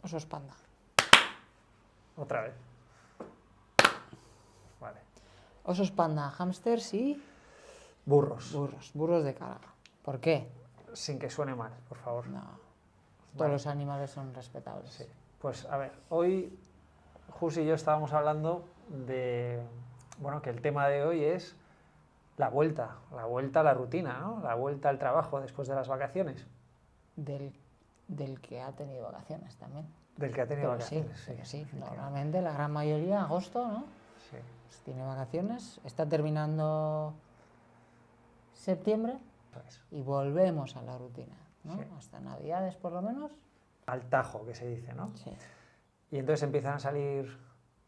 Osos panda. Otra vez. Vale. Osos panda, hámsters y Burros. burros de carga. ¿Por qué? Sin que suene mal, por favor. No, todos Vale. los animales son respetables. Sí. Pues a ver, hoy Jus y yo estábamos hablando de, bueno, que el tema de hoy es la vuelta a la rutina, ¿no? La vuelta al trabajo después de las vacaciones. Del que ha tenido vacaciones también. Del que ha tenido Pero vacaciones. pero sí. efectivamente. Normalmente la gran mayoría, agosto, ¿no? Sí. Pues tiene vacaciones, está terminando septiembre Eso es. y volvemos a la rutina, ¿no? Sí. Hasta Navidades por lo menos. Al tajo, que se dice, ¿no? Sí. Y entonces empiezan a salir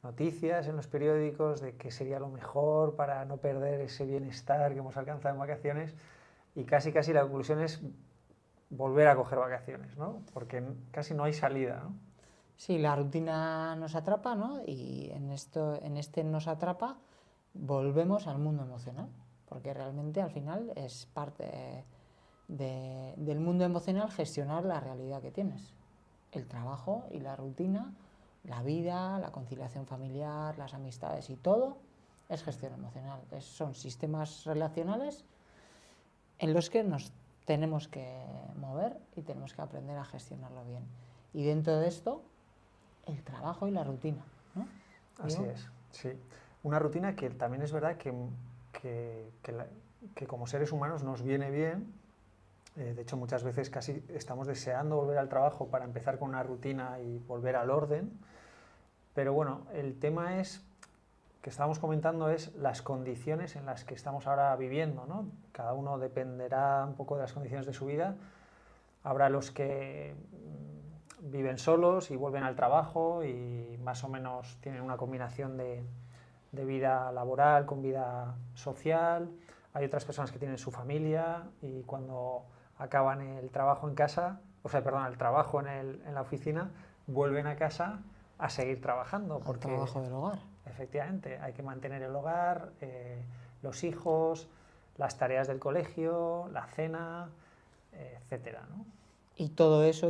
noticias en los periódicos de qué sería lo mejor para no perder ese bienestar que hemos alcanzado en vacaciones, y casi la conclusión es volver a coger vacaciones, ¿no? Porque casi no hay salida, ¿no? Sí, la rutina nos atrapa, ¿no? Y en este nos atrapa volvemos al mundo emocional, porque realmente al final es parte del mundo emocional gestionar la realidad que tienes. El trabajo y la rutina, la vida, la conciliación familiar, las amistades y todo es gestión emocional. Son sistemas relacionales en los que nos tenemos que mover y tenemos que aprender a gestionarlo bien. Y dentro de esto, el trabajo y la rutina, ¿no? Así es, sí. Una rutina que también es verdad que como seres humanos nos viene bien. De hecho, muchas veces casi estamos deseando volver al trabajo para empezar con una rutina y volver al orden. Pero bueno, el tema que estábamos comentando es las condiciones en las que estamos ahora viviendo, ¿no? Cada uno dependerá un poco de las condiciones de su vida. Habrá los que viven solos y vuelven al trabajo y más o menos tienen una combinación de vida laboral con vida social. Hay otras personas que tienen su familia y cuando acaban el trabajo en casa, el trabajo en la oficina, vuelven a casa a seguir trabajando. Al trabajo del hogar. Efectivamente, hay que mantener el hogar, los hijos, las tareas del colegio, la cena, etcétera, ¿no? Y todo eso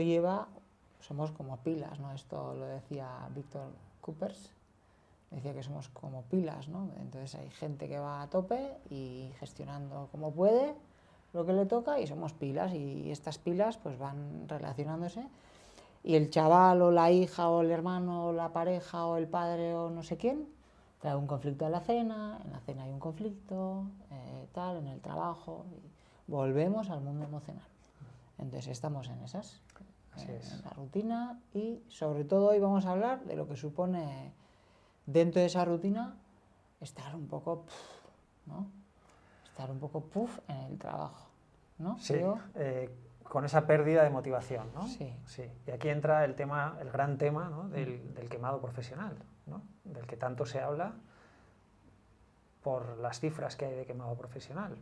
somos como pilas, ¿no? Esto lo decía Víctor Coopers, decía que somos como pilas, ¿no? Entonces hay gente que va a tope y gestionando como puede lo que le toca, y somos pilas, y estas pilas pues van relacionándose, y el chaval o la hija o el hermano o la pareja o el padre o no sé quién trae un conflicto en la cena hay un conflicto, en el trabajo, y volvemos al mundo emocional. Entonces estamos en esas, en la rutina, y sobre todo hoy vamos a hablar de lo que supone dentro de esa rutina estar un poco, ¿no? Estar un poco en el trabajo, ¿no? Sí, con esa pérdida de motivación, ¿no? Sí. Y aquí entra el gran tema, ¿no? del quemado profesional, ¿no? Del que tanto se habla por las cifras que hay de quemado profesional.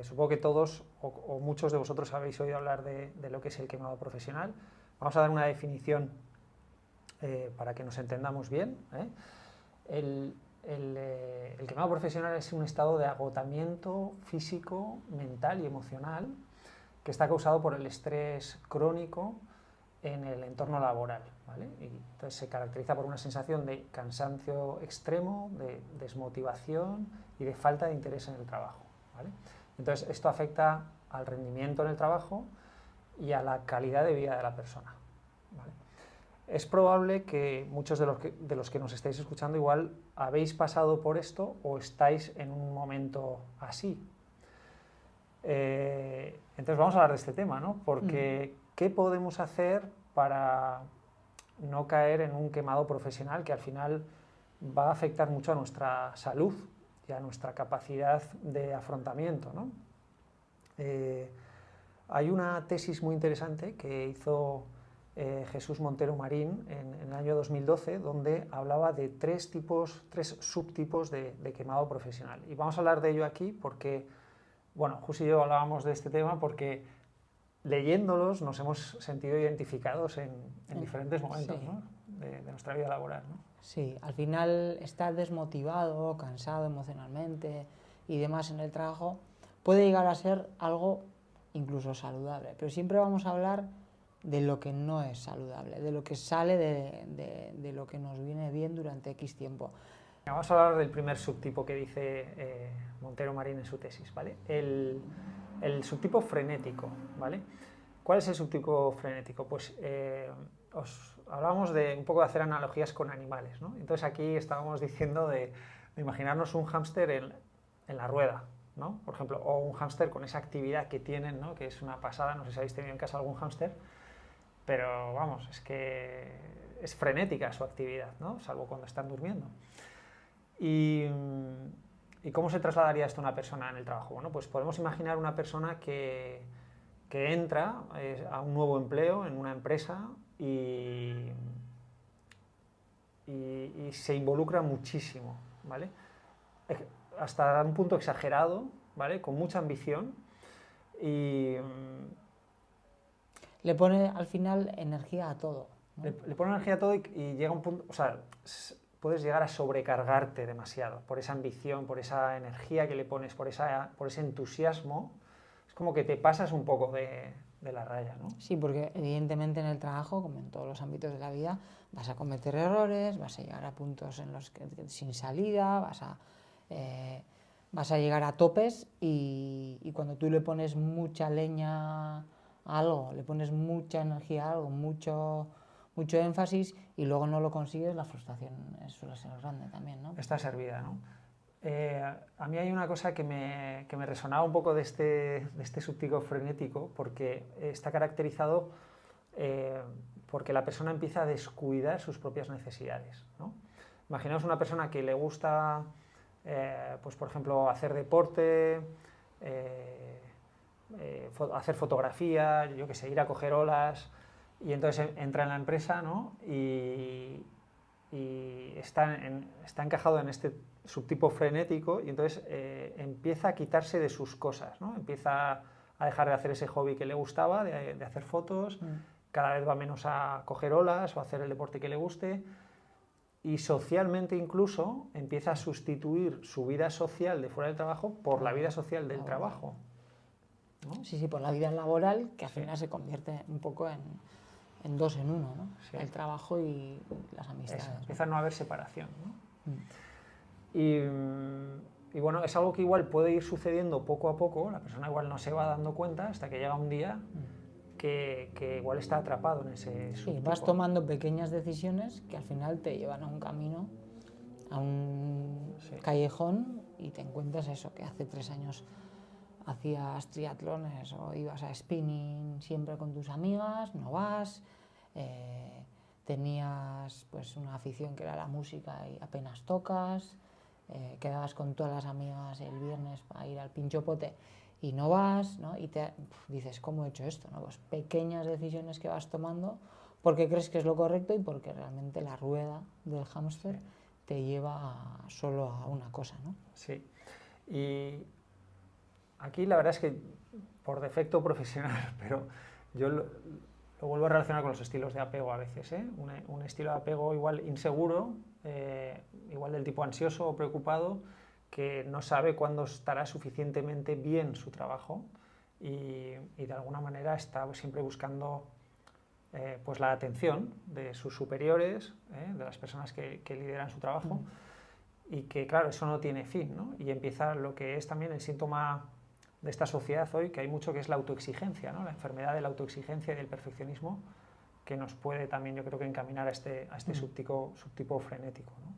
Supongo que todos o muchos de vosotros habéis oído hablar de lo que es el quemado profesional. Vamos a dar una definición para que nos entendamos bien. El quemado profesional es un estado de agotamiento físico, mental y emocional que está causado por el estrés crónico en el entorno laboral, ¿vale? Y entonces se caracteriza por una sensación de cansancio extremo, de desmotivación y de falta de interés en el trabajo, ¿vale? Entonces esto afecta al rendimiento en el trabajo y a la calidad de vida de la persona, ¿vale? Es probable que muchos de los que nos estáis escuchando igual habéis pasado por esto o estáis en un momento así. Entonces vamos a hablar de este tema, ¿no? Porque ¿qué podemos hacer para no caer en un quemado profesional que al final va a afectar mucho a nuestra salud y a nuestra capacidad de afrontamiento, ¿no? Hay una tesis muy interesante que hizo Jesús Montero Marín en el año 2012, donde hablaba de tres subtipos de quemado profesional. Y vamos a hablar de ello aquí porque, bueno, Jus y yo hablábamos de este tema porque leyéndolos nos hemos sentido identificados en diferentes momentos, sí, ¿no? de nuestra vida laboral, ¿no? Sí, al final estar desmotivado, cansado emocionalmente y demás en el trabajo puede llegar a ser algo incluso saludable, pero siempre vamos a hablar de lo que no es saludable, de lo que sale de lo que nos viene bien durante X tiempo. Vamos a hablar del primer subtipo que dice Montero Marín en su tesis, ¿vale? El subtipo frenético, ¿vale? ¿Cuál es el subtipo frenético? Pues os hablábamos de un poco de hacer analogías con animales, ¿no? Entonces aquí estábamos diciendo de imaginarnos un hámster en la rueda, ¿no? Por ejemplo, o un hámster con esa actividad que tienen, ¿no? Que es una pasada, no sé si habéis tenido en casa algún hámster, pero vamos, es que es frenética su actividad, ¿no? Salvo cuando están durmiendo. ¿Y cómo se trasladaría esto a una persona en el trabajo? Bueno, pues podemos imaginar una persona que entra a un nuevo empleo en una empresa y se involucra muchísimo, ¿vale? Hasta un punto exagerado, ¿vale? Con mucha ambición y... Le pone al final energía a todo, ¿no? Le pone energía a todo y llega un punto... O sea, puedes llegar a sobrecargarte demasiado por esa ambición, por esa energía que le pones, por ese entusiasmo. Es como que te pasas un poco de la raya, ¿no? Sí, porque evidentemente en el trabajo, como en todos los ámbitos de la vida, vas a cometer errores, vas a llegar a puntos en los que sin salida, vas a llegar a topes y cuando tú le pones mucha leña a algo, le pones mucha energía a algo, mucho énfasis y luego no lo consigues, la frustración suele ser grande también, ¿no? Está servida, ¿no? A mí hay una cosa que me resonaba un poco de este subtipo frenético, porque está caracterizado porque la persona empieza a descuidar sus propias necesidades, ¿no? Imaginaos una persona que le gusta, pues por ejemplo, hacer deporte, hacer fotografía, yo qué sé, ir a coger olas, y entonces entra en la empresa, ¿no? y está encajado en este subtipo frenético y entonces empieza a quitarse de sus cosas, ¿no? Empieza a dejar de hacer ese hobby que le gustaba, de hacer fotos, cada vez va menos a coger olas o a hacer el deporte que le guste y socialmente incluso empieza a sustituir su vida social de fuera del trabajo por la vida social del trabajo, ¿no? Sí, por la vida laboral, que al final se convierte un poco en dos en uno, ¿no? Sí. El trabajo y las amistades. Eso, empieza a no haber separación, ¿no? Y bueno, es algo que igual puede ir sucediendo poco a poco, la persona igual no se va dando cuenta hasta que llega un día que igual está atrapado en ese subtipo. Sí, vas tomando pequeñas decisiones que al final te llevan a un camino, a un callejón y te encuentras eso, que hace 3 años hacías triatlones o ibas a spinning siempre con tus amigas, no vas, tenías pues una afición que era la música y apenas tocas, quedabas con todas las amigas el viernes para ir al pinchopote y no vas, ¿no? Y dices, ¿cómo he hecho esto? ¿No? Pues pequeñas decisiones que vas tomando porque crees que es lo correcto y porque realmente la rueda del hámster te lleva solo a una cosa, ¿no? Sí, y aquí la verdad es que por defecto profesional, pero yo lo vuelvo a relacionar con los estilos de apego a veces, ¿eh? Un estilo de apego igual inseguro, igual del tipo ansioso o preocupado, que no sabe cuándo estará suficientemente bien su trabajo y de alguna manera está siempre buscando pues la atención de sus superiores, de las personas que lideran su trabajo, y que claro, eso no tiene fin, ¿no? Y empieza lo que es también el síntoma de esta sociedad hoy, que hay mucho que es la autoexigencia, ¿no? La enfermedad de la autoexigencia y del perfeccionismo, que nos puede también, yo creo que encaminar a este subtipo frenético, ¿no?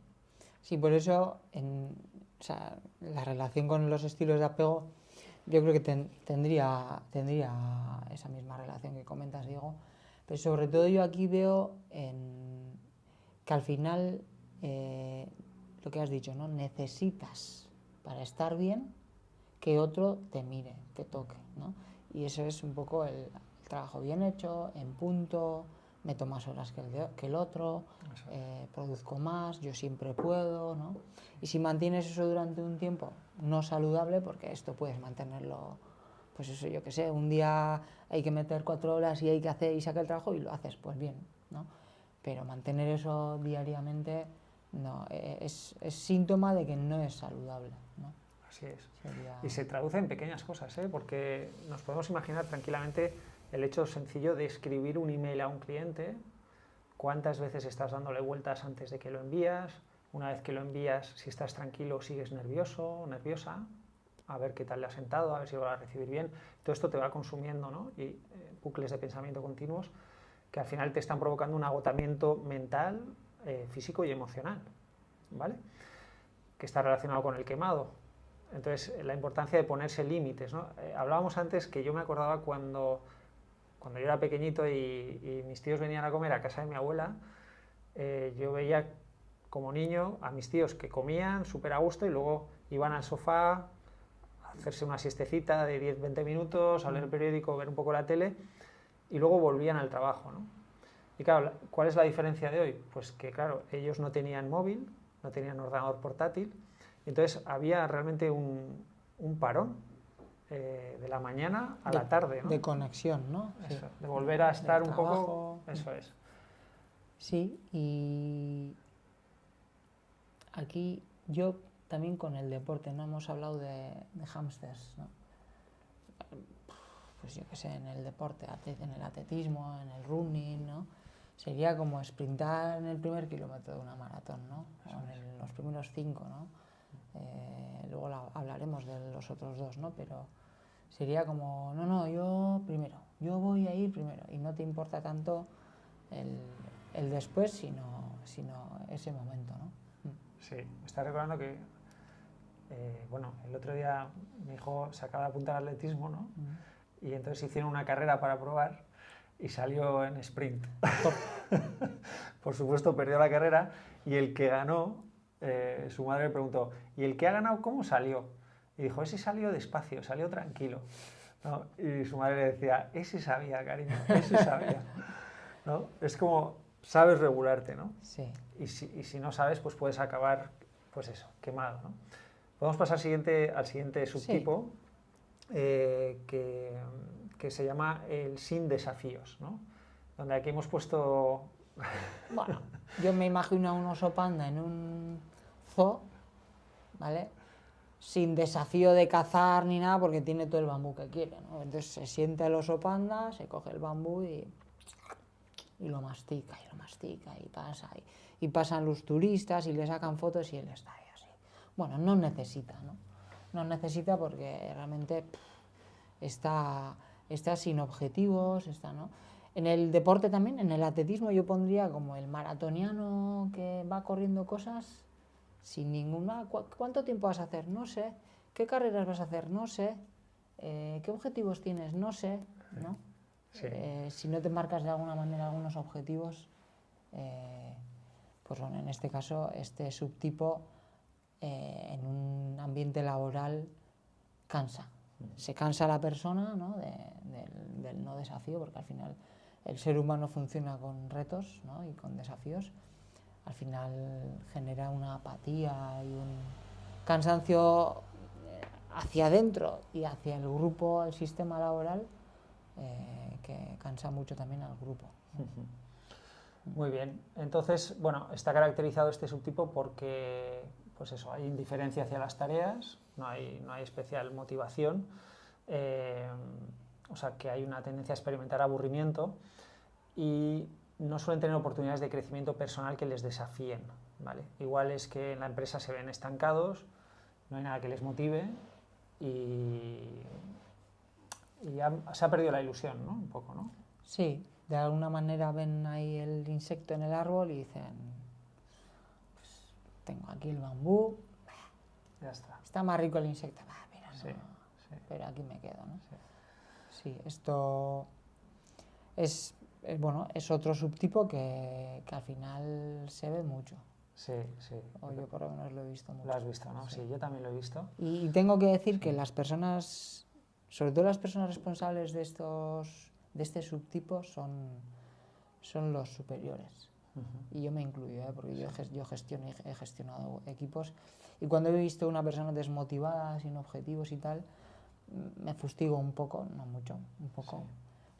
Sí, por eso o sea, la relación con los estilos de apego yo creo que tendría esa misma relación que comentas, Diego, pero sobre todo yo aquí veo que al final lo que has dicho, ¿no? Necesitas para estar bien que otro te mire, te toque, ¿no? Y eso es un poco el trabajo bien hecho, en punto, meto más horas que el otro, produzco más, yo siempre puedo, ¿no? Y si mantienes eso durante un tiempo no saludable, porque esto puedes mantenerlo, pues eso, yo qué sé, un día hay que meter 4 horas y hay que hacer y sacar el trabajo y lo haces, pues bien, ¿no? Pero mantener eso diariamente no, es síntoma de que no es saludable, ¿no? Así es. Y se traduce en pequeñas cosas, ¿eh? Porque nos podemos imaginar tranquilamente el hecho sencillo de escribir un email a un cliente, cuántas veces estás dándole vueltas antes de que lo envías, una vez que lo envías, si estás tranquilo, sigues nervioso o nerviosa, a ver qué tal le ha sentado, a ver si lo va a recibir bien. Todo esto te va consumiendo, ¿no? Y bucles de pensamiento continuos que al final te están provocando un agotamiento mental, físico y emocional, ¿vale? Que está relacionado con el quemado. Entonces, la importancia de ponerse límites, ¿no? Hablábamos antes que yo me acordaba cuando yo era pequeñito y mis tíos venían a comer a casa de mi abuela, yo veía como niño a mis tíos que comían súper a gusto y luego iban al sofá a hacerse una siestecita de 10-20 minutos, a leer el periódico, ver un poco la tele y luego volvían al trabajo, ¿no? Y claro, ¿cuál es la diferencia de hoy? Pues que claro, ellos no tenían móvil, no tenían ordenador portátil, entonces había realmente un parón de la mañana a la tarde, ¿no? De conexión, ¿no? Eso, de volver a estar un trabajo, poco... Eso es. Sí, y aquí yo también con el deporte, ¿no? Hemos hablado de hámsters, ¿no? Pues yo qué sé, en el deporte, en el atletismo, en el running, ¿no? Sería como sprintar en el primer kilómetro de una maratón, ¿no? O en los primeros 5, ¿no? Luego hablaremos de los otros 2, ¿no? Pero sería como, no, yo primero, yo voy a ir primero, y no te importa tanto el después, sino ese momento, ¿no? Sí, me está recordando que, bueno, el otro día mi hijo se acaba de apuntar al atletismo, ¿no? Y entonces hicieron una carrera para probar y salió en sprint. Por supuesto perdió la carrera y el que ganó, su madre le preguntó, ¿y el que ha ganado cómo salió? Y dijo, ese salió despacio, salió tranquilo, ¿no? Y su madre le decía, ese sabía, cariño, ese sabía, ¿no? Es como, sabes regularte, ¿no? Sí. Y si no sabes, pues puedes acabar, pues eso, quemado, ¿no? Podemos pasar al siguiente subtipo, sí. Que se llama el sin desafíos, ¿no? Donde aquí hemos puesto... Bueno, yo me imagino a un oso panda en un zoo, ¿vale? Sin desafío de cazar ni nada, porque tiene todo el bambú que quiere, ¿no? Entonces se sienta el oso panda, se coge el bambú y lo mastica, y pasa. Y pasan los turistas y le sacan fotos y él está ahí así. Bueno, no necesita, ¿no? No necesita porque realmente está sin objetivos, ¿no? En el deporte también, en el atletismo yo pondría como el maratoniano que va corriendo cosas sin ninguna... ¿Cuánto tiempo vas a hacer? No sé. ¿Qué carreras vas a hacer? No sé. ¿Qué objetivos tienes? No sé, ¿no? Sí. Si no te marcas de alguna manera algunos objetivos, pues bueno, en este caso, este subtipo en un ambiente laboral cansa. Se cansa la persona, ¿no? del no desafío, porque al final el ser humano funciona con retos, ¿no? Y con desafíos. Al final genera una apatía y un cansancio hacia adentro y hacia el grupo, el sistema laboral, que cansa mucho también al grupo. Muy bien, entonces, bueno, está caracterizado este subtipo porque, pues eso, hay indiferencia hacia las tareas, no hay especial motivación, o sea que hay una tendencia a experimentar aburrimiento y no suelen tener oportunidades de crecimiento personal que les desafíen, ¿vale? Igual es que en la empresa se ven estancados, no hay nada que les motive y ya se ha perdido la ilusión, ¿no? Un poco, ¿no? Sí, de alguna manera ven ahí el insecto en el árbol y dicen, pues tengo aquí el bambú, ya está más rico el insecto, mira, no, sí. Pero aquí me quedo, ¿no? Sí, esto es bueno, es otro subtipo que al final se ve mucho. Sí. O yo por lo menos lo he visto mucho. Lo has visto, ¿no? Sí, yo también lo he visto. Y tengo que decir que las personas, sobre todo las personas responsables de este subtipo son los superiores. Y yo me incluyo, porque yo he gestionado equipos y cuando he visto una persona desmotivada, sin objetivos y tal, me fustigo un poco, no mucho, un poco,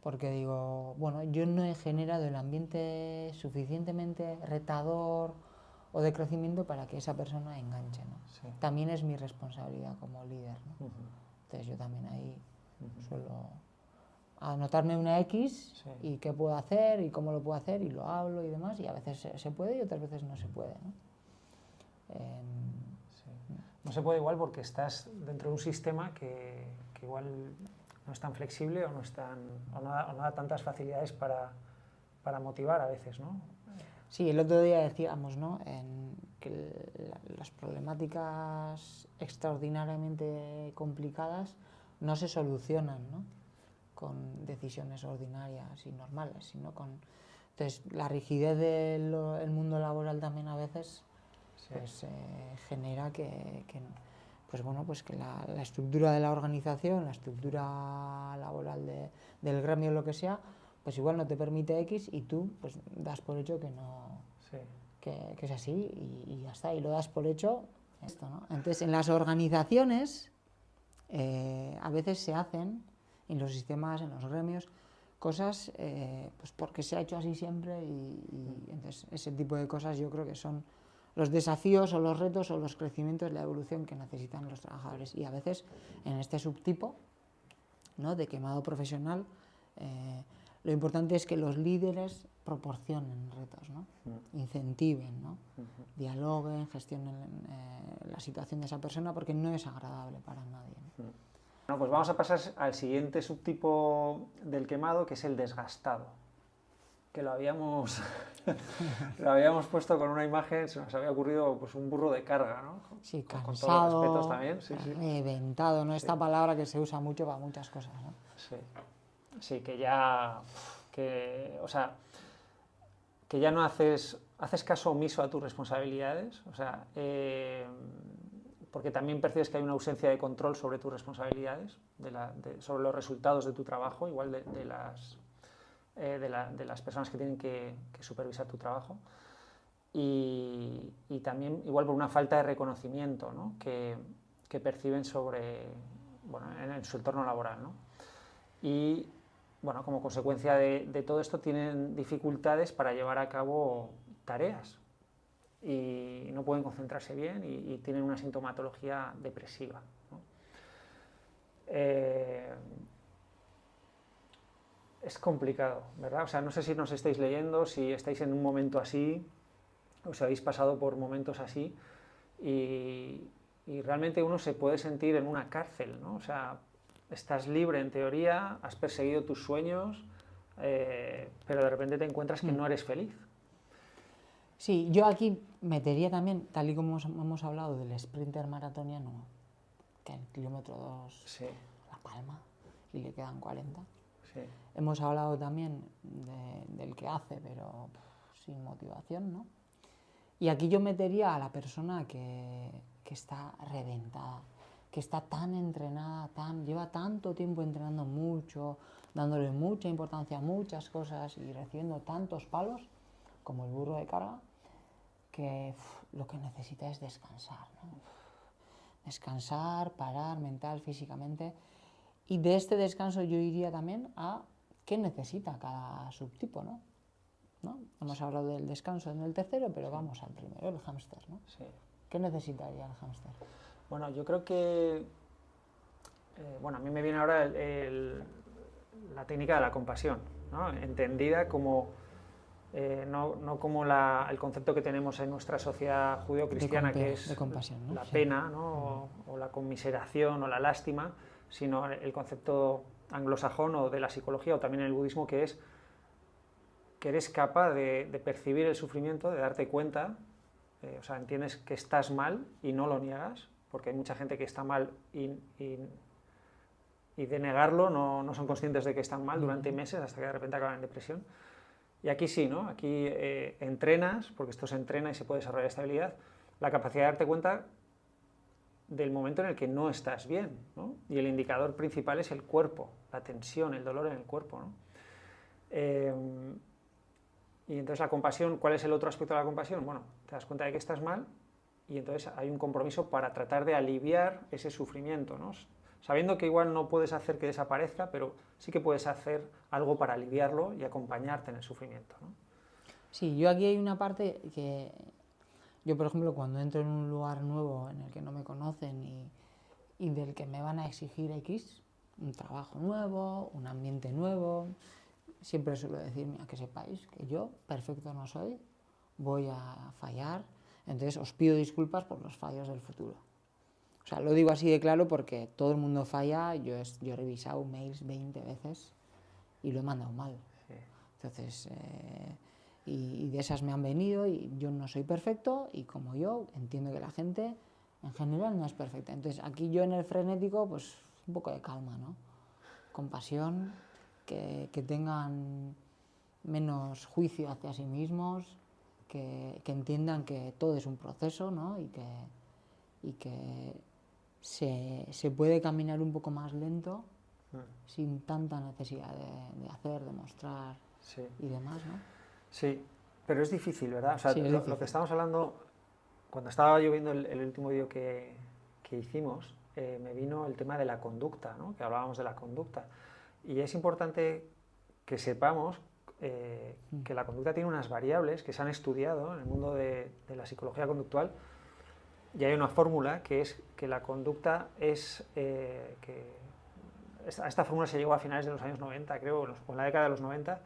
porque digo, bueno, yo no he generado el ambiente suficientemente retador o de crecimiento para que esa persona enganche, ¿no? Sí. También es mi responsabilidad como líder, ¿no? Entonces yo también ahí suelo anotarme una X Sí. y qué puedo hacer y cómo lo puedo hacer y lo hablo y demás, y a veces se puede y otras veces no se puede, ¿no? Sí. No se puede igual porque estás dentro de un sistema que igual no es tan flexible o no da tantas facilidades para motivar a veces, ¿no? Sí, el otro día decíamos, ¿no?, que las problemáticas extraordinariamente complicadas no se solucionan, ¿no?, con decisiones ordinarias y normales, sino con... Entonces, la rigidez del mundo laboral también a veces pues, genera pues bueno, pues que la estructura de la organización, la estructura laboral del gremio, lo que sea, pues igual no te permite X y tú pues das por hecho que no, que es así y ya está, y lo das por hecho esto, ¿no? Entonces, en las organizaciones a veces se hacen, en los sistemas, en los gremios, cosas pues porque se ha hecho así siempre y entonces ese tipo de cosas yo creo que son los desafíos o los retos o los crecimientos, la evolución que necesitan los trabajadores. Y a veces en este subtipo, ¿no?, de quemado profesional, lo importante es que los líderes proporcionen retos, ¿no? Incentiven, ¿no? Dialoguen, gestionen la situación de esa persona, porque no es agradable para nadie, ¿no? Bueno, pues vamos a pasar al siguiente subtipo del quemado, que es el desgastado, que lo habíamos puesto con una imagen, se nos había ocurrido pues un burro de carga, ¿no? Sí, con cansado, todos los respetos también, reventado, ¿no? Esta palabra que se usa mucho para muchas cosas, ¿no? Sí, que ya no haces caso omiso a tus responsabilidades, o sea, porque también percibes que hay una ausencia de control sobre tus responsabilidades, sobre los resultados de tu trabajo, igual de las personas que tienen que supervisar tu trabajo, y también igual por una falta de reconocimiento, ¿no?, que perciben en su entorno laboral, ¿no? Y bueno, como consecuencia de todo esto tienen dificultades para llevar a cabo tareas y no pueden concentrarse bien y tienen una sintomatología depresiva, ¿no? Es complicado, ¿verdad? O sea, no sé si nos estáis leyendo, si estáis en un momento así, o si habéis pasado por momentos así, y realmente uno se puede sentir en una cárcel, ¿no? O sea, estás libre en teoría, has perseguido tus sueños, pero de repente te encuentras que no eres feliz. Sí, yo aquí metería también, tal y como hemos hablado del sprinter maratoniano, que en el kilómetro 2 la palma y le quedan 40. Sí. Hemos hablado también del que hace, pero sin motivación, ¿no? Y aquí yo metería a la persona que está reventada, que está tan entrenada, lleva tanto tiempo entrenando mucho, dándole mucha importancia a muchas cosas y recibiendo tantos palos, como el burro de carga, que lo que necesita es descansar, ¿no? Descansar, parar mental, físicamente. Y de este descanso yo iría también a qué necesita cada subtipo, ¿no? Hemos hablado del descanso en el tercero, pero vamos al primero, el hámster, ¿no? Sí. ¿Qué necesitaría el hámster? Bueno, yo creo que... a mí me viene ahora la técnica de la compasión, ¿no? Entendida como... no como el concepto que tenemos en nuestra sociedad judeocristiana, que es compasión, ¿no? La pena, ¿no? O la conmiseración o la lástima, sino el concepto anglosajón o de la psicología o también en el budismo, que es que eres capaz de percibir el sufrimiento, de darte cuenta, o sea, entiendes que estás mal y no lo niegas, porque hay mucha gente que está mal y de negarlo no son conscientes de que están mal durante meses hasta que de repente acaban en depresión. Y aquí sí, ¿no? Aquí entrenas, porque esto se entrena y se puede desarrollar estabilidad, la capacidad de darte cuenta del momento en el que no estás bien, ¿no? Y el indicador principal es el cuerpo, la tensión, el dolor en el cuerpo, ¿no? Y entonces la compasión, ¿cuál es el otro aspecto de la compasión? Bueno, te das cuenta de que estás mal y entonces hay un compromiso para tratar de aliviar ese sufrimiento, ¿no? Sabiendo que igual no puedes hacer que desaparezca, pero sí que puedes hacer algo para aliviarlo y acompañarte en el sufrimiento, ¿no? Sí, yo aquí hay una parte que yo, por ejemplo, cuando entro en un lugar nuevo en el que no me conocen y del que me van a exigir X, un trabajo nuevo, un ambiente nuevo. Siempre suelo decir, mira, que sepáis que yo perfecto no soy, voy a fallar, entonces os pido disculpas por los fallos del futuro. O sea, lo digo así de claro porque todo el mundo falla, yo he revisado mails 20 veces y lo he mandado mal. Sí. Entonces, y de esas me han venido y yo no soy perfecto y como yo entiendo que la gente en general no es perfecta. Entonces, aquí yo en el frenético, pues un poco de calma, ¿no? Compasión, que tengan menos juicio hacia sí mismos, que entiendan que todo es un proceso, ¿no? Y que se puede caminar un poco más lento sin tanta necesidad de hacer, de mostrar Sí. y demás, ¿no? Sí, pero es difícil, ¿verdad? O sea, Sí, es lo difícil. que estamos hablando, cuando estaba yo viendo el último vídeo que hicimos, me vino el tema de la conducta, ¿no? Que hablábamos de la conducta. Y es importante que sepamos que la conducta tiene unas variables que se han estudiado en el mundo de la psicología conductual, y hay una fórmula que es que la conducta es... esta fórmula se llegó a finales de los años 90, creo, o en la década de los 90,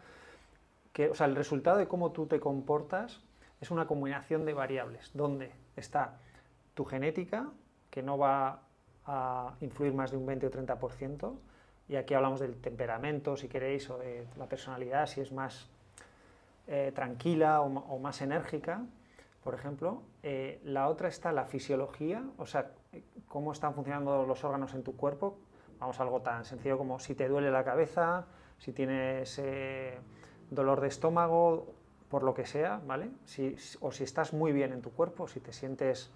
que, o sea, el resultado de cómo tú te comportas es una combinación de variables, donde está tu genética, que no va a influir más de un 20 o 30%, y aquí hablamos del temperamento, si queréis, o de la personalidad, si es más tranquila o más enérgica, por ejemplo. La otra está la fisiología, o sea, cómo están funcionando los órganos en tu cuerpo. Vamos a algo tan sencillo como si te duele la cabeza, si tienes dolor de estómago, por lo que sea, ¿vale? O si estás muy bien en tu cuerpo, si te sientes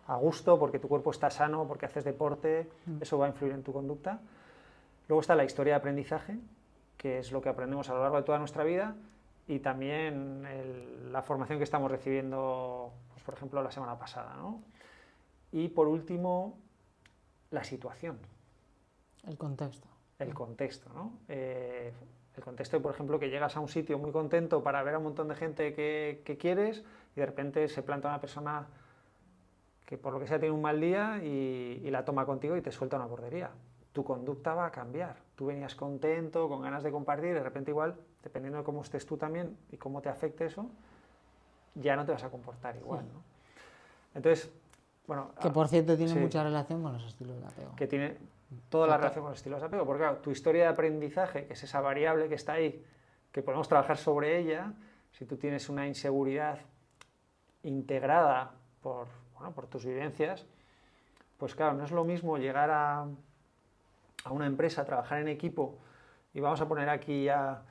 a gusto porque tu cuerpo está sano, porque haces deporte, eso va a influir en tu conducta. Luego está la historia de aprendizaje, que es lo que aprendemos a lo largo de toda nuestra vida, y también la formación que estamos recibiendo, pues, por ejemplo, la semana pasada, ¿no? Y por último, la situación. El contexto. El contexto, ¿no? El contexto, por ejemplo, que llegas a un sitio muy contento para ver a un montón de gente que quieres y de repente se planta una persona que por lo que sea tiene un mal día y la toma contigo y te suelta una bordería. Tu conducta va a cambiar. Tú venías contento, con ganas de compartir, y de repente igual, dependiendo de cómo estés tú también y cómo te afecte eso, ya no te vas a comportar igual, Sí. ¿no? Entonces, bueno... Que por cierto tiene sí, mucha relación con los estilos de apego. que tiene toda la relación con los estilos de apego, porque claro, tu historia de aprendizaje, que es esa variable que está ahí, que podemos trabajar sobre ella, si tú tienes una inseguridad integrada por tus vivencias, pues claro, no es lo mismo llegar a una empresa, trabajar en equipo, y vamos a poner aquí ya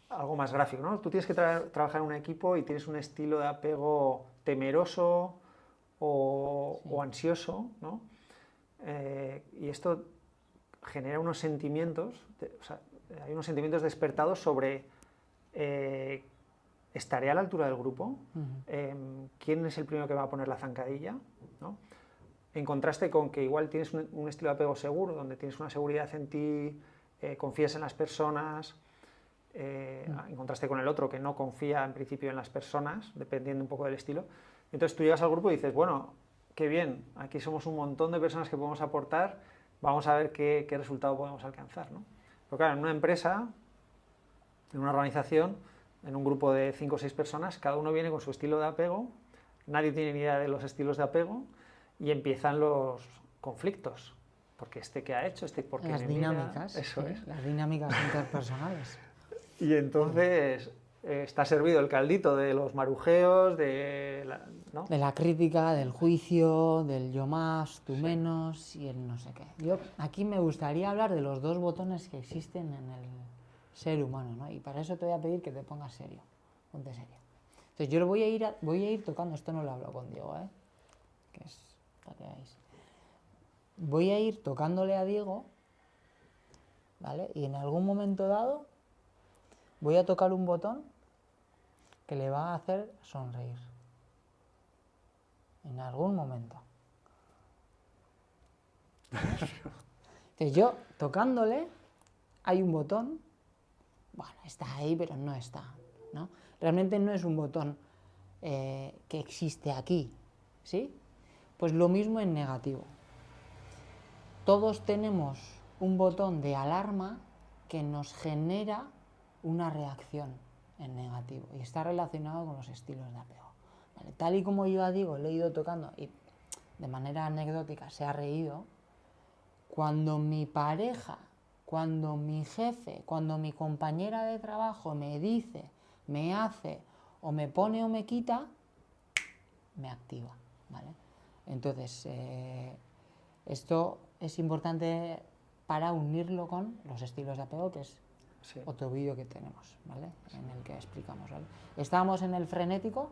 algo más gráfico, ¿no? Tú tienes que trabajar en un equipo y tienes un estilo de apego temeroso o ansioso, ¿no? Y esto genera unos sentimientos, hay unos sentimientos despertados sobre ¿estaré a la altura del grupo? ¿Quién es el primero que va a poner la zancadilla? ¿No? En contraste con que igual tienes un estilo de apego seguro, donde tienes una seguridad en ti, confías en las personas, en contraste con el otro que no confía en principio en las personas, dependiendo un poco del estilo. Entonces tú llegas al grupo y dices, bueno, qué bien, aquí somos un montón de personas que podemos aportar, vamos a ver qué resultado podemos alcanzar, ¿no? Pero claro, en una empresa, en una organización, en un grupo de 5 o 6 personas, cada uno viene con su estilo de apego, nadie tiene ni idea de los estilos de apego, y empiezan los conflictos, porque ¿qué ha hecho? ¿Por qué las dinámicas, eso es. Las dinámicas interpersonales. Y entonces está servido el caldito de los marujeos, ¿no? De la crítica, del juicio, del yo más, tú menos y el no sé qué. Yo aquí me gustaría hablar de los dos botones que existen en el ser humano, ¿no? Y para eso te voy a pedir que te pongas serio, ponte serio. Entonces yo lo voy a ir tocando, esto no lo hablo con Diego, que es para que veáis. Voy a ir tocándole a Diego, ¿vale? Y en algún momento dado voy a tocar un botón que le va a hacer sonreír. En algún momento. Entonces yo, tocándole, hay un botón, bueno, está ahí, pero no está, ¿no? Realmente no es un botón que existe aquí, ¿sí? Pues lo mismo en negativo. Todos tenemos un botón de alarma que nos genera una reacción en negativo y está relacionado con los estilos de apego. ¿Vale? Tal y como yo ya digo, le he ido tocando y de manera anecdótica se ha reído, cuando mi pareja, cuando mi jefe, cuando mi compañera de trabajo me dice, me hace o me pone o me quita, me activa, ¿vale? Entonces, esto es importante para unirlo con los estilos de apego, que es otro vídeo que tenemos, ¿vale? En el que explicamos, ¿vale? Estábamos en el frenético,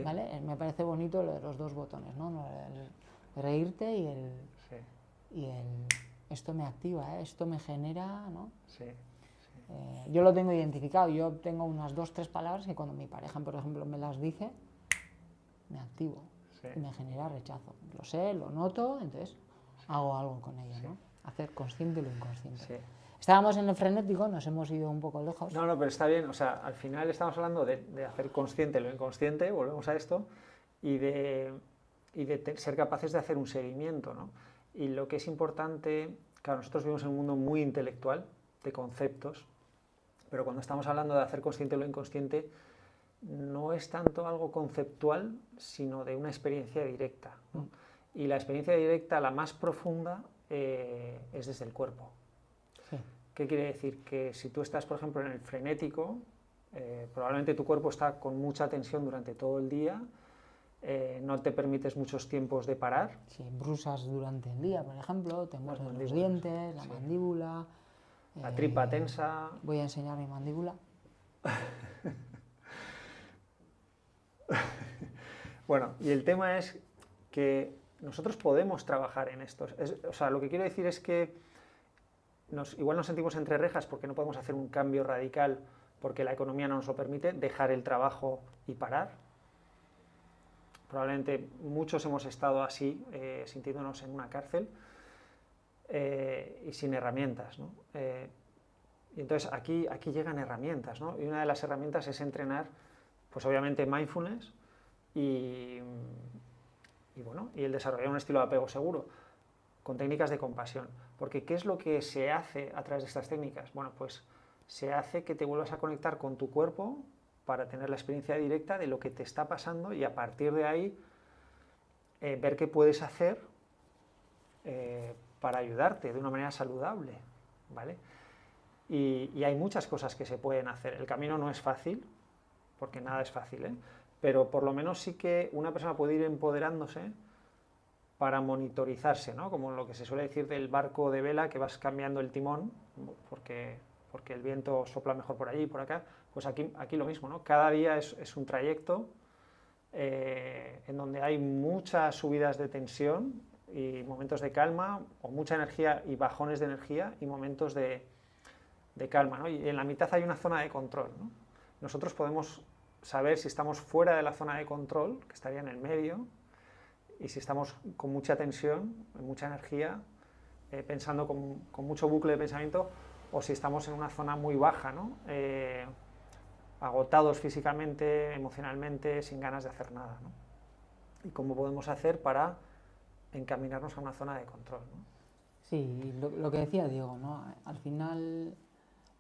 ¿vale? Me parece bonito lo de los dos botones, ¿no? El reírte y el esto me activa, esto me genera, ¿no? Yo lo tengo identificado, yo tengo unas 2 o 3 palabras que cuando mi pareja, por ejemplo, me las dice, me activo y me genera rechazo. Lo sé, lo noto, entonces hago algo con ello, ¿no? Hacer consciente lo inconsciente. Estábamos en el frenético, nos hemos ido un poco lejos. No, pero está bien, o sea, al final estamos hablando de hacer consciente lo inconsciente, volvemos a esto, y de ser capaces de hacer un seguimiento, ¿no? Y lo que es importante, claro, nosotros vivimos en un mundo muy intelectual, de conceptos, pero cuando estamos hablando de hacer consciente lo inconsciente, no es tanto algo conceptual, sino de una experiencia directa, ¿no? Y la experiencia directa, la más profunda, es desde el cuerpo. ¿Qué quiere decir? Que si tú estás, por ejemplo, en el frenético, probablemente tu cuerpo está con mucha tensión durante todo el día, no te permites muchos tiempos de parar. Sí, brusas durante el día, por ejemplo, te muerden los dientes, la mandíbula. La tripa tensa. Voy a enseñar mi mandíbula. Bueno, y el tema es que nosotros podemos trabajar en esto. O sea, lo que quiero decir es que igual nos sentimos entre rejas porque no podemos hacer un cambio radical porque la economía no nos lo permite, dejar el trabajo y parar. Probablemente muchos hemos estado así, sintiéndonos en una cárcel y sin herramientas, ¿no? Y entonces aquí llegan herramientas, ¿no? Y una de las herramientas es entrenar, pues obviamente mindfulness y el desarrollar un estilo de apego seguro con técnicas de compasión. Porque ¿qué es lo que se hace a través de estas técnicas? Bueno, pues se hace que te vuelvas a conectar con tu cuerpo para tener la experiencia directa de lo que te está pasando y a partir de ahí ver qué puedes hacer para ayudarte de una manera saludable, ¿vale? Y hay muchas cosas que se pueden hacer. El camino no es fácil, porque nada es fácil, ¿eh? Pero por lo menos sí que una persona puede ir empoderándose para monitorizarse, ¿no? Como lo que se suele decir del barco de vela, que vas cambiando el timón, porque el viento sopla mejor por allí y por acá. Pues aquí lo mismo, ¿no? Cada día es un trayecto en donde hay muchas subidas de tensión y momentos de calma, o mucha energía y bajones de energía y momentos de calma, ¿no? Y en la mitad hay una zona de control, ¿no? Nosotros podemos saber si estamos fuera de la zona de control, que estaría en el medio, y si estamos con mucha tensión, mucha energía, pensando con mucho bucle de pensamiento, o si estamos en una zona muy baja, ¿no? Agotados físicamente, emocionalmente, sin ganas de hacer nada, ¿no? Y cómo podemos hacer para encaminarnos a una zona de control, ¿no? Sí, lo que decía Diego, ¿no? Al final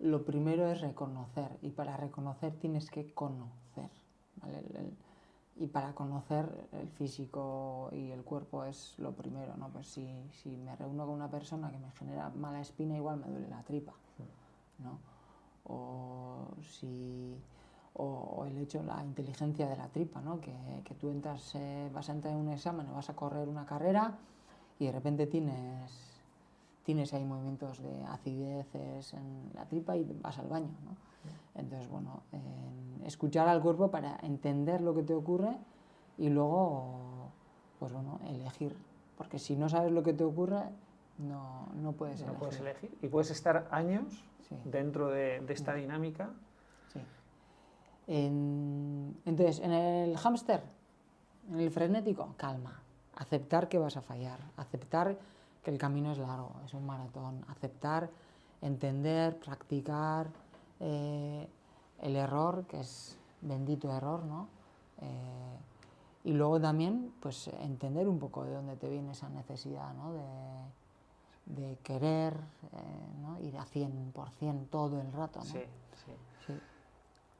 lo primero es reconocer, y para reconocer tienes que conocer, ¿vale? Y para conocer el físico y el cuerpo es lo primero, ¿no? Pues si me reúno con una persona que me genera mala espina, igual me duele la tripa, ¿no? O el hecho, la inteligencia de la tripa, ¿no? Que tú entras, vas a entrar en un examen o vas a correr una carrera y de repente tienes ahí movimientos de acideces en la tripa y vas al baño, ¿no? Entonces, bueno, escuchar al cuerpo para entender lo que te ocurre y luego, pues bueno, elegir. Porque si no sabes lo que te ocurre, no puedes elegir. No puedes elegir. Y puedes estar años dentro de esta dinámica. Sí. Entonces, en el hámster, en el frenético, calma. Aceptar que vas a fallar. Aceptar que el camino es largo, es un maratón. Aceptar, entender, practicar el error, que es bendito error, ¿no? Y luego también, pues, entender un poco de dónde te viene esa necesidad, ¿no? de querer, ¿no? Ir a 100% todo el rato, ¿no? Sí.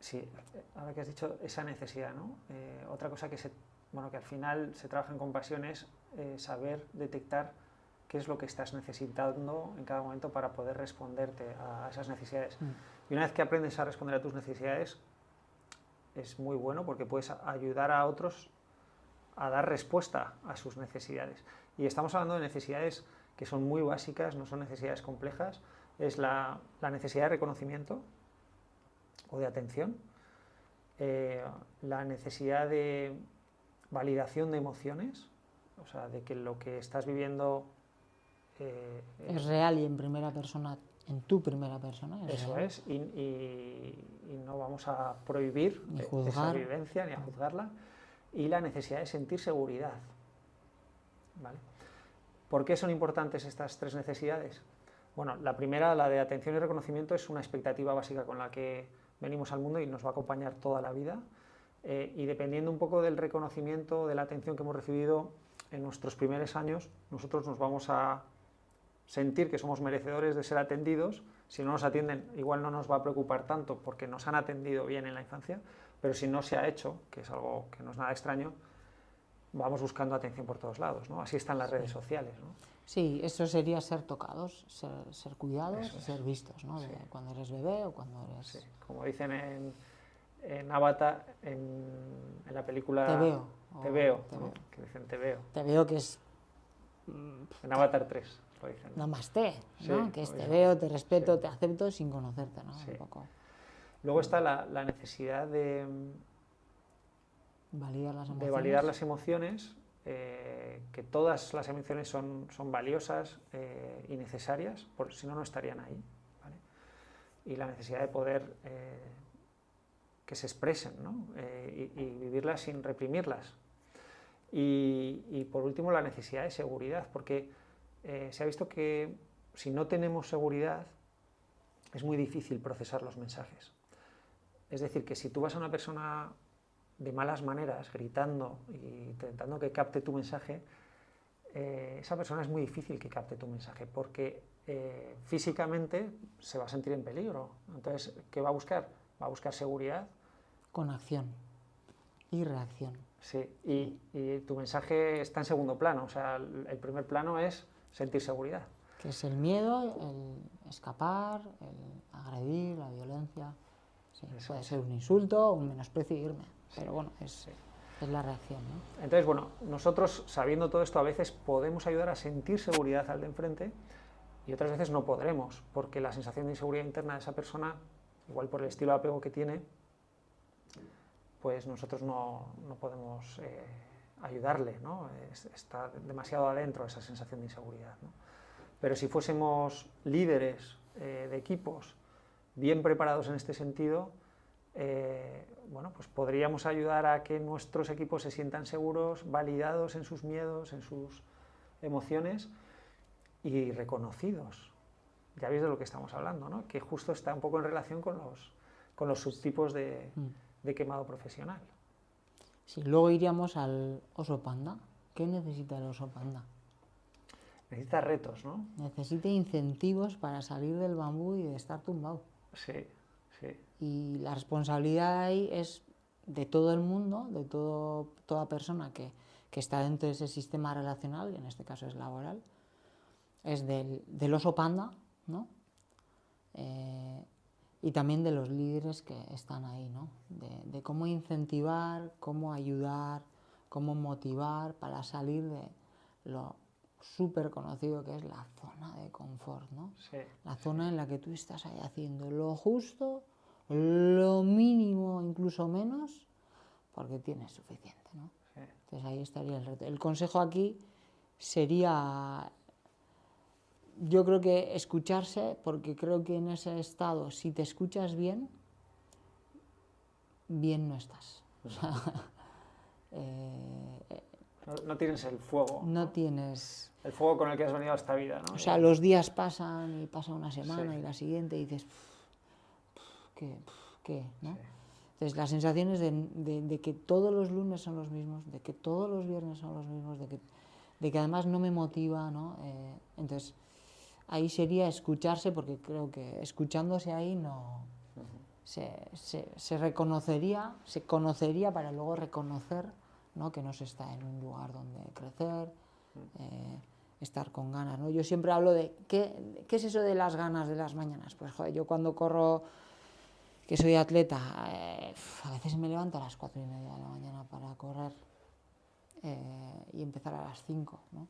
Sí, ahora que has dicho esa necesidad, ¿no? Otra cosa que al final se trabaja en compasión es saber detectar qué es lo que estás necesitando en cada momento para poder responderte a esas necesidades. Y una vez que aprendes a responder a tus necesidades, es muy bueno porque puedes ayudar a otros a dar respuesta a sus necesidades. Y estamos hablando de necesidades que son muy básicas, no son necesidades complejas. Es la necesidad de reconocimiento o de atención, la necesidad de validación de emociones, o sea, de que lo que estás viviendo es real y en primera persona, en tu primera persona. Eso real. es, y no vamos a prohibir esa vivencia ni a juzgarla. Y la necesidad de sentir seguridad. ¿Vale? ¿Por qué son importantes estas tres necesidades? Bueno, la primera, la de atención y reconocimiento, es una expectativa básica con la que venimos al mundo y nos va a acompañar toda la vida. Y dependiendo un poco del reconocimiento, de la atención que hemos recibido en nuestros primeros años, nosotros nos vamos a sentir que somos merecedores de ser atendidos. Si no nos atienden, igual no nos va a preocupar tanto porque nos han atendido bien en la infancia, pero si no se ha hecho, que es algo que no es nada extraño, vamos buscando atención por todos lados, ¿no? Así están las redes sociales, ¿no? Sí, eso sería ser tocados, ser cuidados y ser vistos, ¿no? Sí. Cuando eres bebé o cuando eres... Sí. Como dicen en Avatar, en la película... Te veo. Te veo, ¿no? Que dicen te veo. Te veo, que es... En Avatar 3 lo dicen. Namaste, ¿no? Sí, que es te veo, te respeto, te acepto sin conocerte, ¿no? Sí. Un poco. Luego está la necesidad de validar las emociones. De validar las emociones, que todas las emociones son valiosas y necesarias, porque si no, no estarían ahí. ¿Vale? Y la necesidad de poder que se expresen, ¿no? Y vivirlas sin reprimirlas. Y por último, la necesidad de seguridad, porque se ha visto que si no tenemos seguridad es muy difícil procesar los mensajes. Es decir, que si tú vas a una persona de malas maneras, gritando y intentando que capte tu mensaje, esa persona es muy difícil que capte tu mensaje, porque físicamente se va a sentir en peligro. Entonces, ¿qué va a buscar? Va a buscar seguridad. Con acción y reacción. Sí, y tu mensaje está en segundo plano, o sea, el primer plano es sentir seguridad. Que es el miedo, el escapar, el agredir, la violencia. Sí, puede ser un insulto, un menosprecio y irme, pero bueno, es la reacción, ¿no? Entonces, bueno, nosotros sabiendo todo esto a veces podemos ayudar a sentir seguridad al de enfrente y otras veces no podremos, porque la sensación de inseguridad interna de esa persona, igual por el estilo de apego que tiene, pues nosotros no podemos ayudarle, ¿no? Está demasiado adentro esa sensación de inseguridad, ¿no? Pero si fuésemos líderes de equipos bien preparados en este sentido, bueno, pues podríamos ayudar a que nuestros equipos se sientan seguros, validados en sus miedos, en sus emociones y reconocidos. Ya veis de lo que estamos hablando, ¿no? Que justo está un poco en relación con los subtipos de quemado profesional. Sí, luego iríamos al oso panda. ¿Qué necesita el oso panda? Necesita retos, ¿no? Necesita incentivos para salir del bambú y de estar tumbado. Sí, sí. Y la responsabilidad ahí es de todo el mundo, de toda persona que está dentro de ese sistema relacional, en este caso es laboral, es del oso panda, ¿no? Y también de los líderes que están ahí, ¿no? De cómo incentivar, cómo ayudar, cómo motivar para salir de lo súper conocido que es la zona de confort, ¿no? Sí, la zona en la que tú estás ahí haciendo lo justo, lo mínimo, incluso menos, porque tienes suficiente, ¿no? Sí. Entonces ahí estaría el reto. El consejo aquí sería, yo creo que escucharse, porque creo que en ese estado, si te escuchas bien, bien no estás. O sea, no tienes el fuego. No tienes... El fuego con el que has venido a esta vida, ¿no? O sea, los días pasan y pasa una semana Sí. y la siguiente y dices, ¿qué? ¿no? Sí. Entonces, las sensaciones de que todos los lunes son los mismos, de que todos los viernes son los mismos, de que además no me motiva, ¿no? Entonces, ahí sería escucharse, porque creo que escuchándose ahí no se reconocería, se conocería para luego reconocer, ¿no? Que no se está en un lugar donde crecer, estar con ganas, ¿no? Yo siempre hablo de ¿qué es eso de las ganas de las mañanas? Pues joder, yo cuando corro, que soy atleta, a veces me levanto a las 4:30 de la mañana para correr y empezar a las 5, ¿no?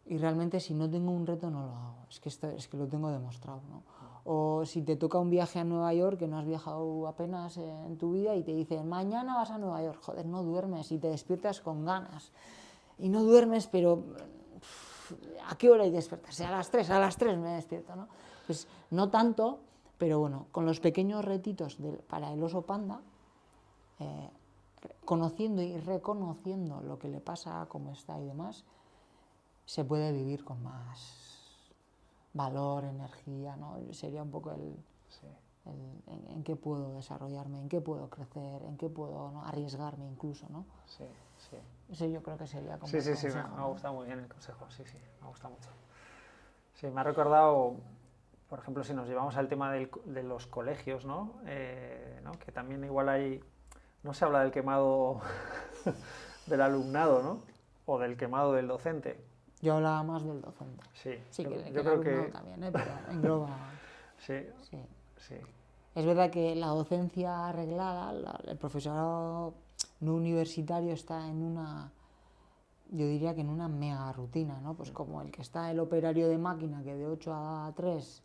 Y realmente si no tengo un reto no lo hago, es que lo tengo demostrado, ¿no? O si te toca un viaje a Nueva York, que no has viajado apenas en tu vida y te dicen, mañana vas a Nueva York, joder, no duermes y te despiertas con ganas. Y no duermes, pero ¿a qué hora hay que despertarse? A las 3 me despierto, ¿no? Pues no tanto, pero bueno, con los pequeños retitos para el oso panda, conociendo y reconociendo lo que le pasa, cómo está y demás, se puede vivir con más valor, energía, ¿no? Sería un poco en qué puedo desarrollarme, en qué puedo crecer, en qué puedo, ¿no? Arriesgarme incluso, ¿no? Sí, sí. Eso yo creo que sería como Sí, el sí, sí, consejo, me ha ¿no? gustado muy bien el consejo, sí, sí, me ha gustado mucho. Sí, me ha recordado, por ejemplo, si nos llevamos al tema de los colegios, ¿no? ¿No? Que también igual hay, no se habla del quemado del alumnado, ¿no? O del quemado del docente. Yo hablaba más del docente. Sí, Sí, que yo el creo alumno que también, pero engloba. sí, Sí. sí, Es verdad que la docencia arreglada, el profesorado no universitario está en una, yo diría que en una mega rutina, ¿no? Pues como el que está el operario de máquina que de 8 a 3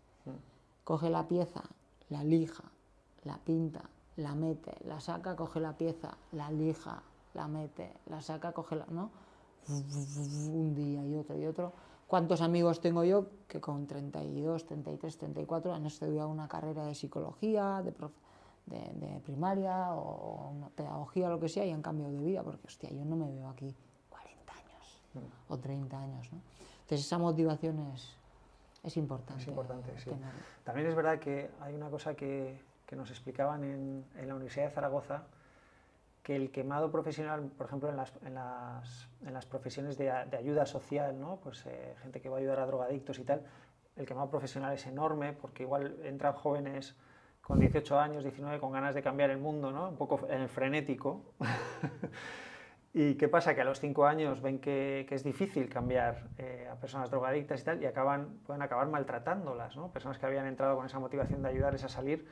coge la pieza, la lija, la pinta, la mete, la saca, coge la pieza, la lija, la mete, la saca, coge la... ¿no? Un día y otro y otro. ¿Cuántos amigos tengo yo que con 32, 33, 34 han estudiado una carrera de psicología, de primaria o una pedagogía, lo que sea, y han cambiado de vida? Porque, hostia, yo no me veo aquí 40 años o 30 años, ¿no? Entonces esa motivación es importante. Es importante, sí. tenerla. También es verdad que hay una cosa que nos explicaban en la Universidad de Zaragoza, que el quemado profesional, por ejemplo, en las profesiones de ayuda social, ¿no? Pues gente que va a ayudar a drogadictos y tal, el quemado profesional es enorme porque igual entran jóvenes con 18 años, 19, con ganas de cambiar el mundo, ¿no? Un poco en el frenético. ¿Y qué pasa? Que a los 5 años ven que es difícil cambiar a personas drogadictas y tal, y pueden acabar maltratándolas, ¿no? Personas que habían entrado con esa motivación de ayudarles a salir,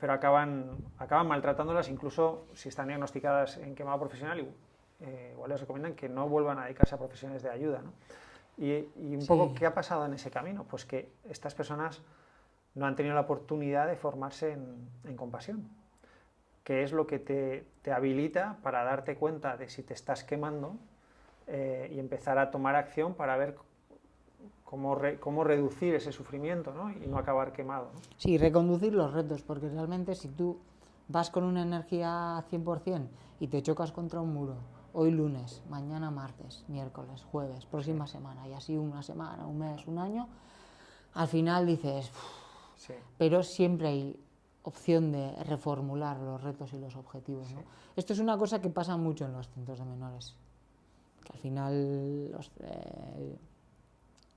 pero acaban maltratándolas, incluso si están diagnosticadas en quemado profesional, igual les recomiendan que no vuelvan a dedicarse a profesiones de ayuda, ¿no? Y un poco, ¿qué ha pasado en ese camino? Pues que estas personas no han tenido la oportunidad de formarse en compasión, que es lo que te habilita para darte cuenta de si te estás quemando y empezar a tomar acción para ver cómo reducir ese sufrimiento, ¿no? Y no acabar quemado, ¿no? Sí, reconducir los retos, porque realmente si tú vas con una energía 100% y te chocas contra un muro, hoy lunes, mañana martes, miércoles, jueves, próxima semana, y así una semana, un mes, un año, al final dices, sí. Pero siempre hay opción de reformular los retos y los objetivos, ¿no? Sí. Esto es una cosa que pasa mucho en los centros de menores, que al final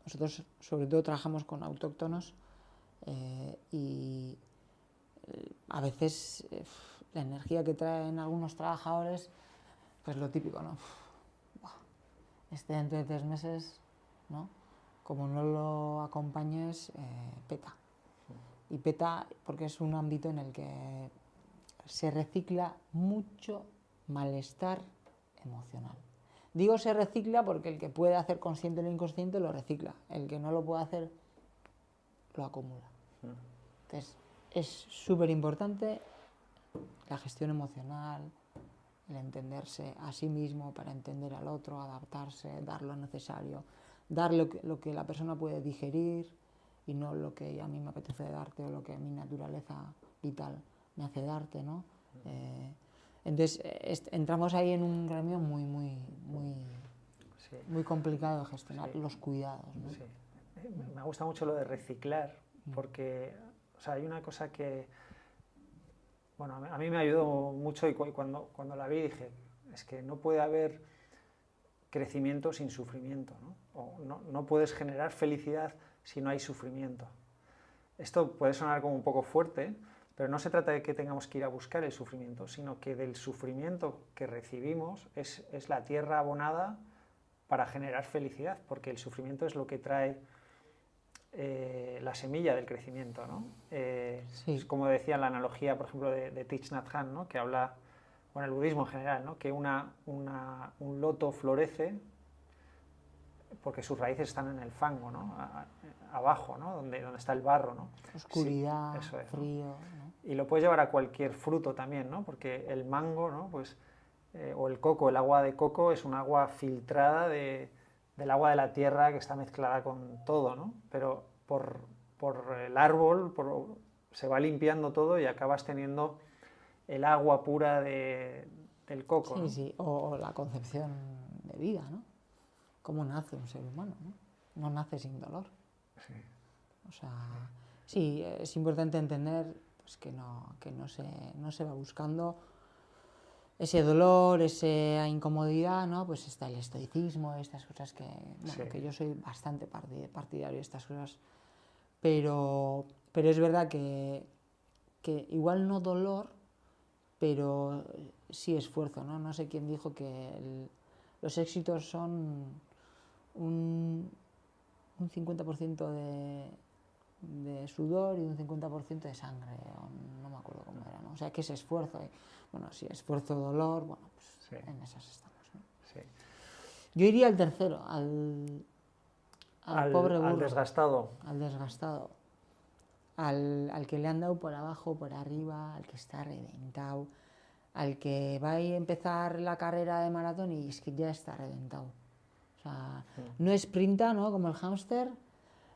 nosotros sobre todo trabajamos con autóctonos y a veces la energía que traen algunos trabajadores, pues lo típico, ¿no? Dentro de 3 meses, ¿no? Como no lo acompañes, peta. Y peta porque es un ámbito en el que se recicla mucho malestar emocional. Digo se recicla porque el que puede hacer consciente lo inconsciente lo recicla, el que no lo puede hacer lo acumula. Entonces es súper importante la gestión emocional, el entenderse a sí mismo para entender al otro, adaptarse, dar lo necesario, dar lo que la persona puede digerir y no lo que a mí me apetece darte o lo que mi naturaleza vital me hace darte, ¿no? Entonces entramos ahí en un gremio muy complicado de gestionar, los cuidados, ¿no? Sí. Me gusta mucho lo de reciclar, porque o sea, hay una cosa que, bueno, a mí me ayudó mucho y cuando la vi dije, es que no puede haber crecimiento sin sufrimiento, ¿no? O no puedes generar felicidad si no hay sufrimiento. Esto puede sonar como un poco fuerte, pero no se trata de que tengamos que ir a buscar el sufrimiento, sino que del sufrimiento que recibimos es la tierra abonada para generar felicidad, porque el sufrimiento es lo que trae la semilla del crecimiento, ¿no? Sí. Es como decía en la analogía, por ejemplo, de Thich Nhat Hanh, ¿no? Que habla, con el budismo en general, ¿no? Que un loto florece porque sus raíces están en el fango, ¿no? Abajo, ¿no? Donde está el barro, ¿no? Oscuridad, sí, eso es, frío, ¿no? Y lo puedes llevar a cualquier fruto también, ¿no? Porque el mango, ¿no? Pues, o el coco, el agua de coco es un agua filtrada del agua de la tierra que está mezclada con todo, ¿no? Pero por el árbol se va limpiando todo y acabas teniendo el agua pura del coco. Sí, ¿no? sí, o la concepción de vida, ¿no? ¿Cómo nace un ser humano, no? No nace sin dolor. Sí. O sea, sí, es importante entender pues, que no se va buscando ese dolor, esa incomodidad, ¿no? Pues está el estoicismo, estas cosas que yo soy bastante partidario de estas cosas, pero es verdad que igual no dolor, pero sí esfuerzo, ¿no? No sé quién dijo que los éxitos son un 50% de sudor y un 50% de sangre, no me acuerdo cómo era, ¿no? O sea, que ese esfuerzo, bueno, si esfuerzo, dolor, bueno, pues en esas estamos, ¿no? Sí. Yo iría al tercero, al pobre burro. Al desgastado. Al desgastado. Al que le han dado por abajo, por arriba, al que está reventado, al que va a empezar la carrera de maratón y es que ya está reventado. O sea, no sprinta, ¿no? Como el hámster,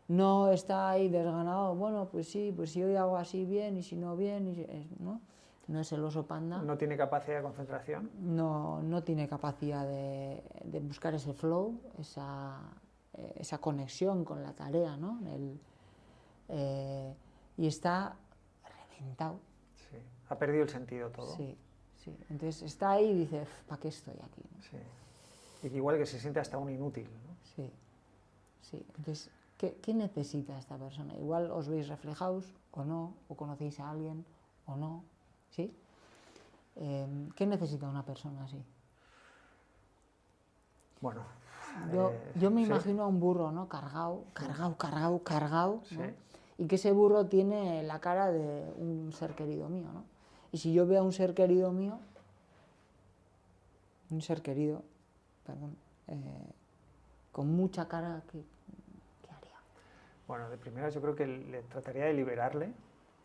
no está ahí desganado, bueno, pues si hoy hago así bien y si no bien, ¿no? No es el oso panda. No tiene capacidad de concentración. No tiene capacidad de buscar ese flow, esa conexión con la tarea, ¿no? Y está reventado. Sí, ha perdido el sentido todo. Sí. Entonces está ahí y dice, ¿para qué estoy aquí? Sí. Y igual que se siente hasta un inútil, ¿no? Sí. Entonces, ¿qué necesita esta persona? Igual os veis reflejados o no, o conocéis a alguien o no, ¿sí? ¿Qué necesita una persona así? Bueno, yo me imagino a un burro, ¿no? Cargado, sí. ¿no? Y que ese burro tiene la cara de un ser querido mío, ¿no? Y si yo veo a un ser querido mío, con mucha cara, ¿qué haría? Bueno, de primeras yo creo que le trataría de liberarle.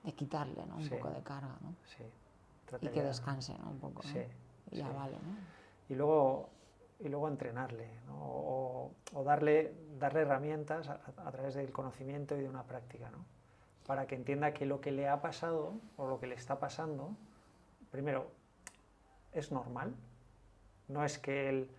De quitarle, ¿no? Un poco de carga, ¿no? Sí. Y que descanse, ¿no? Un poco, ¿no? Sí. Y ya vale, ¿no? Y luego entrenarle, ¿no? O darle herramientas a través del conocimiento y de una práctica, ¿no? Para que entienda que lo que le ha pasado o lo que le está pasando, primero, es normal, no es que él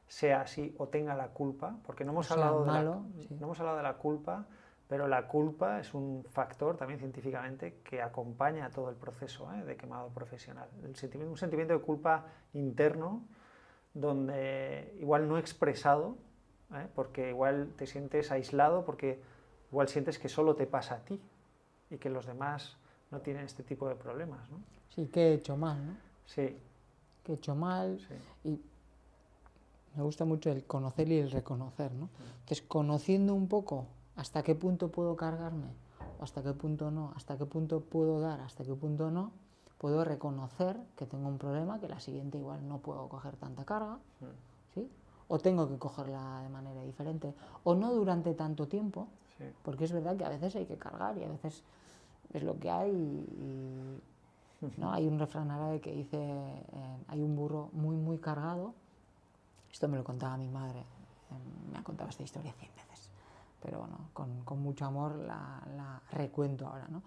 sea así o tenga la culpa, porque no hemos hablado de la culpa, pero la culpa es un factor también científicamente que acompaña a todo el proceso de quemado profesional. Un sentimiento de culpa interno donde igual no expresado, porque igual te sientes aislado, porque igual sientes que solo te pasa a ti y que los demás no tienen este tipo de problemas, ¿no? Sí, que he hecho mal, ¿no? Sí. Que he hecho mal. Sí. Y me gusta mucho el conocer y el reconocer, ¿no? Entonces, conociendo un poco hasta qué punto puedo cargarme, o hasta qué punto no, hasta qué punto puedo dar, hasta qué punto no, puedo reconocer que tengo un problema, que la siguiente igual no puedo coger tanta carga, ¿sí? O tengo que cogerla de manera diferente, o no durante tanto tiempo, porque es verdad que a veces hay que cargar y a veces es lo que hay ¿no? Hay un refrán árabe que dice, hay un burro muy, muy cargado. Esto me lo contaba mi madre, me ha contado esta historia 100 veces, pero bueno, con mucho amor la recuento ahora, ¿no?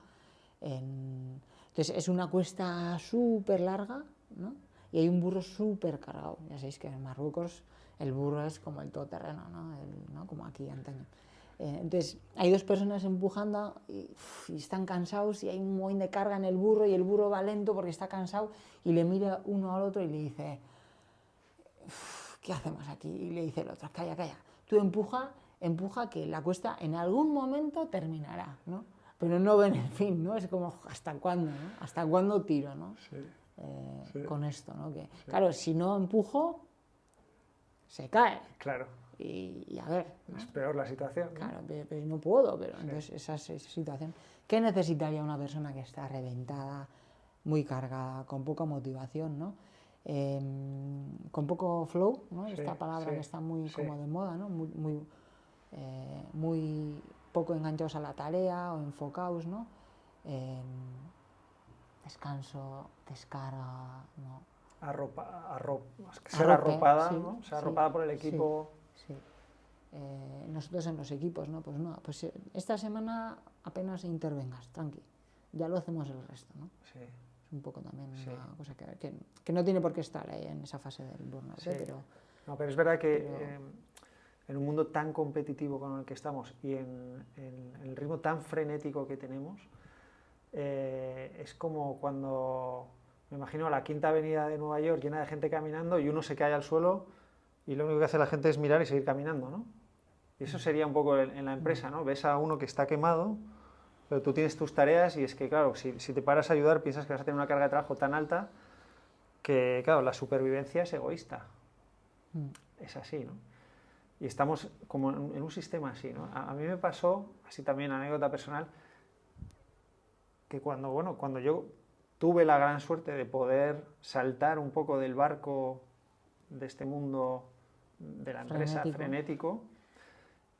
Entonces es una cuesta súper larga, ¿no? Y hay un burro súper cargado. Ya sabéis que en Marruecos el burro es como el todoterreno, ¿no? Como aquí antaño. Entonces hay dos personas empujando y están cansados y hay un montón de carga en el burro y el burro va lento porque está cansado y le mira uno al otro y le dice, ¿qué hacemos aquí? Y le dice el otro, calla, tú empuja empuja que la cuesta en algún momento terminará, ¿no? Pero no ven el fin, ¿no? Es como, ¿hasta cuándo, no? ¿Hasta cuándo tiro, no? Sí. Con esto, ¿no? Que, claro, si no empujo, se cae. Claro. Y a ver, ¿no? Es peor la situación, ¿no? Claro, pero no puedo, pero entonces esa situación. ¿Qué necesitaría una persona que está reventada, muy cargada, con poca motivación, ¿no? Con poco flow, ¿no? Esta palabra que está muy como de moda, ¿no? Muy poco enganchados a la tarea o enfocados, ¿no? Descanso, descarga, ¿no? Ser arropada, sí, ¿no? Ser arropada por el equipo. Sí. Nosotros en los equipos, ¿no? Pues no, pues esta semana apenas intervengas, tranqui, ya lo hacemos el resto, ¿no? Sí. Es un poco también una cosa que no tiene por qué estar ahí en esa fase del burnout, pero... No, pero es verdad que en un mundo tan competitivo con el que estamos y en el ritmo tan frenético que tenemos, es como cuando me imagino la Quinta Avenida de Nueva York llena de gente caminando y uno se cae al suelo y lo único que hace la gente es mirar y seguir caminando, ¿no? Y eso sería un poco en la empresa, ¿no? Ves a uno que está quemado, pero tú tienes tus tareas y es que, claro, si te paras a ayudar piensas que vas a tener una carga de trabajo tan alta que, claro, la supervivencia es egoísta. Es así, ¿no? Y estamos como en un sistema así, ¿no? A mí me pasó, así también anécdota personal, que cuando yo tuve la gran suerte de poder saltar un poco del barco de este mundo de la empresa frenético,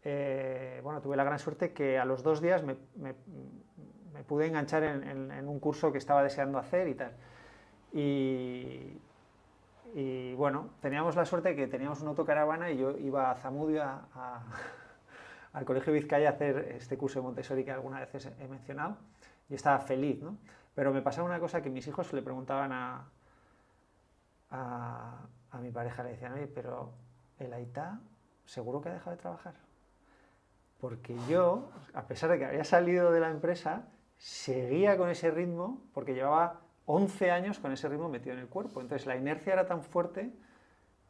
tuve la gran suerte que a los 2 días me pude enganchar en un curso que estaba deseando hacer y tal. Y bueno, teníamos la suerte de que teníamos una autocaravana y yo iba a Zamudio, al Colegio Vizcaya, a hacer este curso de Montessori que algunas veces he mencionado, y estaba feliz, ¿no? Pero me pasaba una cosa que mis hijos le preguntaban a mi pareja, le decían, oye, pero el Aitá seguro que ha dejado de trabajar. Porque yo, a pesar de que había salido de la empresa, seguía con ese ritmo porque llevaba 11 años con ese ritmo metido en el cuerpo. Entonces la inercia era tan fuerte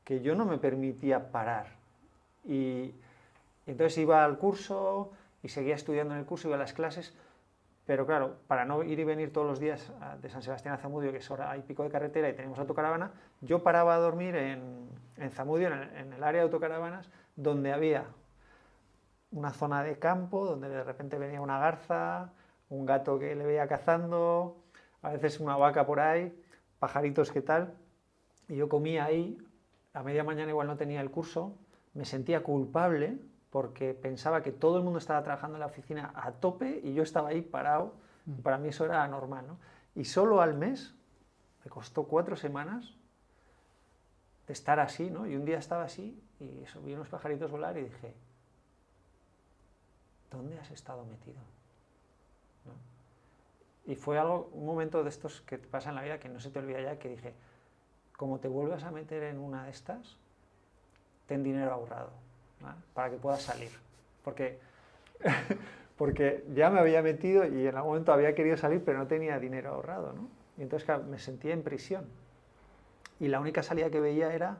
que yo no me permitía parar. Y entonces iba al curso y seguía estudiando en el curso, iba a las clases, pero claro, para no ir y venir todos los días de San Sebastián a Zamudio, que es hora y pico de carretera y tenemos autocaravana, yo paraba a dormir en Zamudio, en el área de autocaravanas, donde había una zona de campo, donde de repente venía una garza, un gato que le veía cazando, a veces una vaca por ahí, pajaritos que tal, y yo comía ahí, a media mañana igual no tenía el curso, me sentía culpable porque pensaba que todo el mundo estaba trabajando en la oficina a tope y yo estaba ahí parado, y para mí eso era normal, ¿no? Y solo al mes, me costó 4 semanas de estar así, ¿no? Y un día estaba así y vi unos pajaritos volar y dije, ¿dónde has estado metido? ¿No? Y fue un momento de estos que te pasa en la vida que no se te olvida ya, que dije, como te vuelvas a meter en una de estas, ten dinero ahorrado, ¿vale? Para que puedas salir. Porque ya me había metido y en algún momento había querido salir, pero no tenía dinero ahorrado, ¿no? Y entonces, claro, me sentía en prisión. Y la única salida que veía era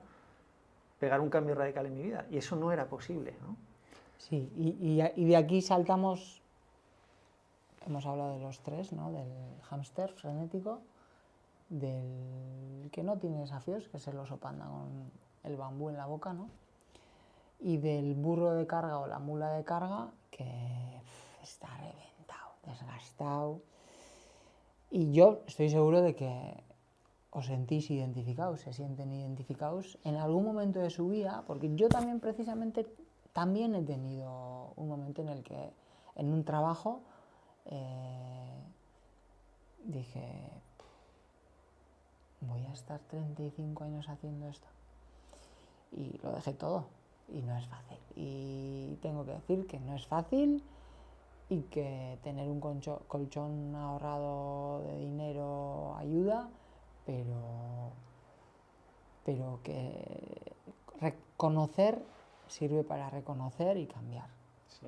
pegar un cambio radical en mi vida. Y eso no era posible, ¿no? Sí, y de aquí saltamos, hemos hablado de los 3, ¿no? Del hámster frenético, del que no tiene desafíos, que es el oso panda con el bambú en la boca, ¿no? Y del burro de carga o la mula de carga, que está reventado, desgastado. Y yo estoy seguro de que os sentís identificados, se sienten identificados en algún momento de su vida, porque yo también precisamente también he tenido un momento en el que en un trabajo dije, voy a estar 35 años haciendo esto. Y lo dejé todo. Y no es fácil. Y tengo que decir que no es fácil y que tener un colchón ahorrado de dinero ayuda, pero que reconocer sirve para reconocer y cambiar. Sí.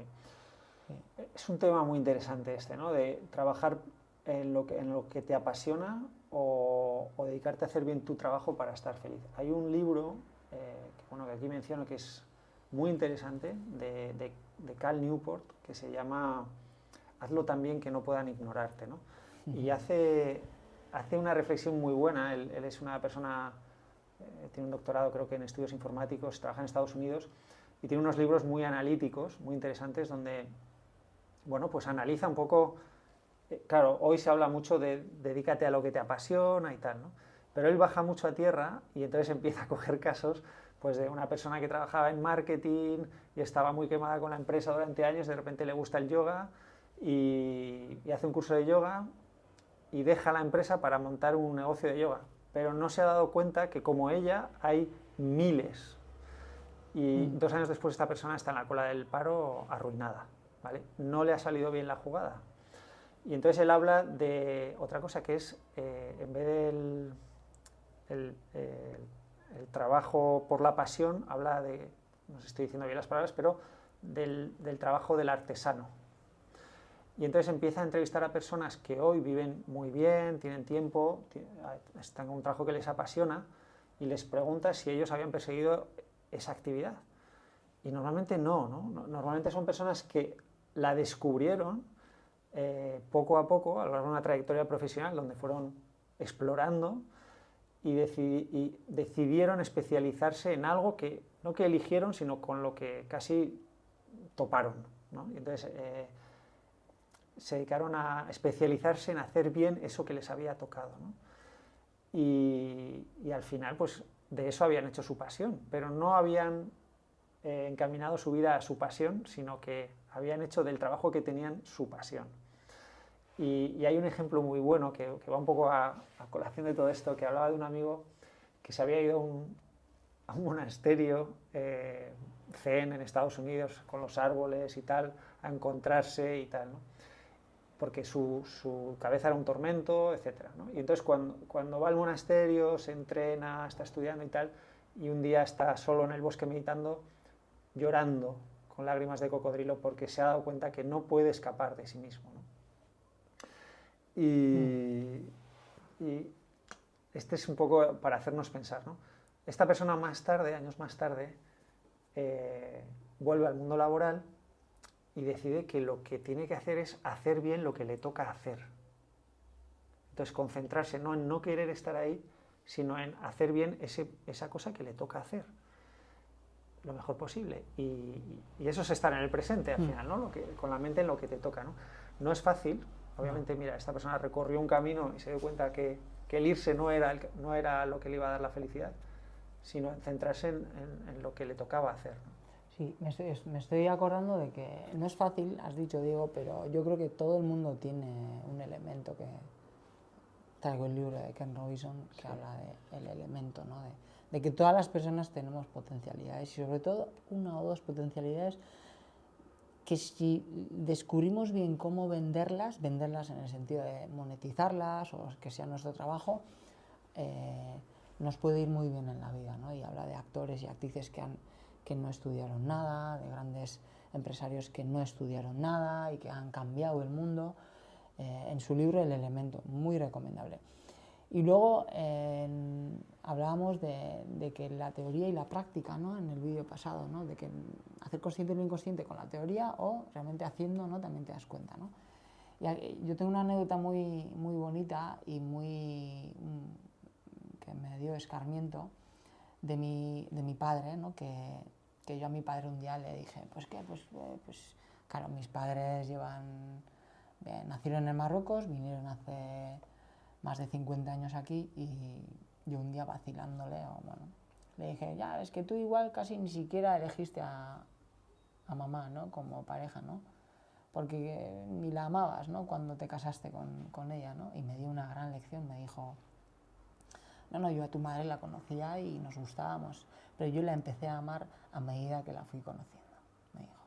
Es un tema muy interesante este, ¿no? De trabajar en lo que te apasiona o dedicarte a hacer bien tu trabajo para estar feliz. Hay un libro que aquí menciono que es muy interesante de Cal Newport que se llama Hazlo tan bien que no puedan ignorarte, ¿no? Y hace una reflexión muy buena. Él es una persona, tiene un doctorado creo que en estudios informáticos, trabaja en Estados Unidos y tiene unos libros muy analíticos, muy interesantes, donde, bueno, pues analiza un poco, claro, hoy se habla mucho de dedícate a lo que te apasiona y tal, ¿no? Pero él baja mucho a tierra y entonces empieza a coger casos pues de una persona que trabajaba en marketing y estaba muy quemada con la empresa durante años, de repente le gusta el yoga y hace un curso de yoga y deja la empresa para montar un negocio de yoga, pero no se ha dado cuenta que como ella hay miles. Y 2 años después esta persona está en la cola del paro arruinada, ¿vale? No le ha salido bien la jugada. Y entonces él habla de otra cosa que es, en vez del el trabajo por la pasión, habla de, no sé si estoy diciendo bien las palabras, pero del trabajo del artesano. Y entonces empieza a entrevistar a personas que hoy viven muy bien, tienen tiempo, están en un trabajo que les apasiona, y les pregunta si ellos habían perseguido esa actividad. Y normalmente no. Normalmente son personas que la descubrieron poco a poco, a lo largo de una trayectoria profesional, donde fueron explorando y decidieron especializarse en algo que no que eligieron, sino con lo que casi toparon, ¿no? Y entonces se dedicaron a especializarse en hacer bien eso que les había tocado, ¿no? Y al final, pues de eso habían hecho su pasión, pero no habían encaminado su vida a su pasión, sino que habían hecho del trabajo que tenían su pasión. Y hay un ejemplo muy bueno que va un poco a colación de todo esto, que hablaba de un amigo que se había ido a un monasterio zen en Estados Unidos, con los árboles y tal, a encontrarse y tal, ¿no? Porque su cabeza era un tormento, etc., ¿no? Y entonces cuando va al monasterio, se entrena, está estudiando y tal, y un día está solo en el bosque meditando, llorando con lágrimas de cocodrilo porque se ha dado cuenta que no puede escapar de sí mismo, ¿no? Y este es un poco para hacernos pensar, ¿no? Esta persona más tarde, años más tarde, vuelve al mundo laboral y decide que lo que tiene que hacer es hacer bien lo que le toca hacer. Entonces, concentrarse no en no querer estar ahí, sino en hacer bien esa cosa que le toca hacer lo mejor posible. Y eso es estar en el presente, al final, ¿no? Con la mente en lo que te toca, ¿no? No es fácil. Obviamente, mira, esta persona recorrió un camino y se dio cuenta que el irse no era lo que le iba a dar la felicidad, sino en centrarse en lo que le tocaba hacer, ¿no? Sí, me estoy acordando de que no es fácil, has dicho, Diego, pero yo creo que todo el mundo tiene un elemento que... Traigo el libro de Ken Robinson que habla del elemento, ¿no? De que todas las personas tenemos potencialidades y sobre todo una o dos potencialidades que si descubrimos bien cómo venderlas en el sentido de monetizarlas o que sea nuestro trabajo, nos puede ir muy bien en la vida, ¿no? Y habla de actores y actrices que no estudiaron nada, de grandes empresarios que no estudiaron nada y que han cambiado el mundo. En su libro El elemento, muy recomendable. Y luego hablábamos de que la teoría y la práctica, ¿no? En el vídeo pasado, ¿no? De que hacer consciente lo inconsciente con la teoría o realmente haciendo, ¿no? También te das cuenta, ¿no? Y yo tengo una anécdota muy, muy bonita y que me dio escarmiento de mi padre, ¿no? Que yo a mi padre un día le dije, pues claro, mis padres nacieron en Marruecos, vinieron hace más de 50 años aquí y yo un día vacilándole, le dije, ya, es que tú igual casi ni siquiera elegiste a mamá, ¿no? Como pareja, ¿no? Porque ni la amabas, ¿no? Cuando te casaste con ella, ¿no? Y me dio una gran lección, me dijo, no, yo a tu madre la conocía y nos gustábamos, pero yo la empecé a amar a medida que la fui conociendo, me dijo.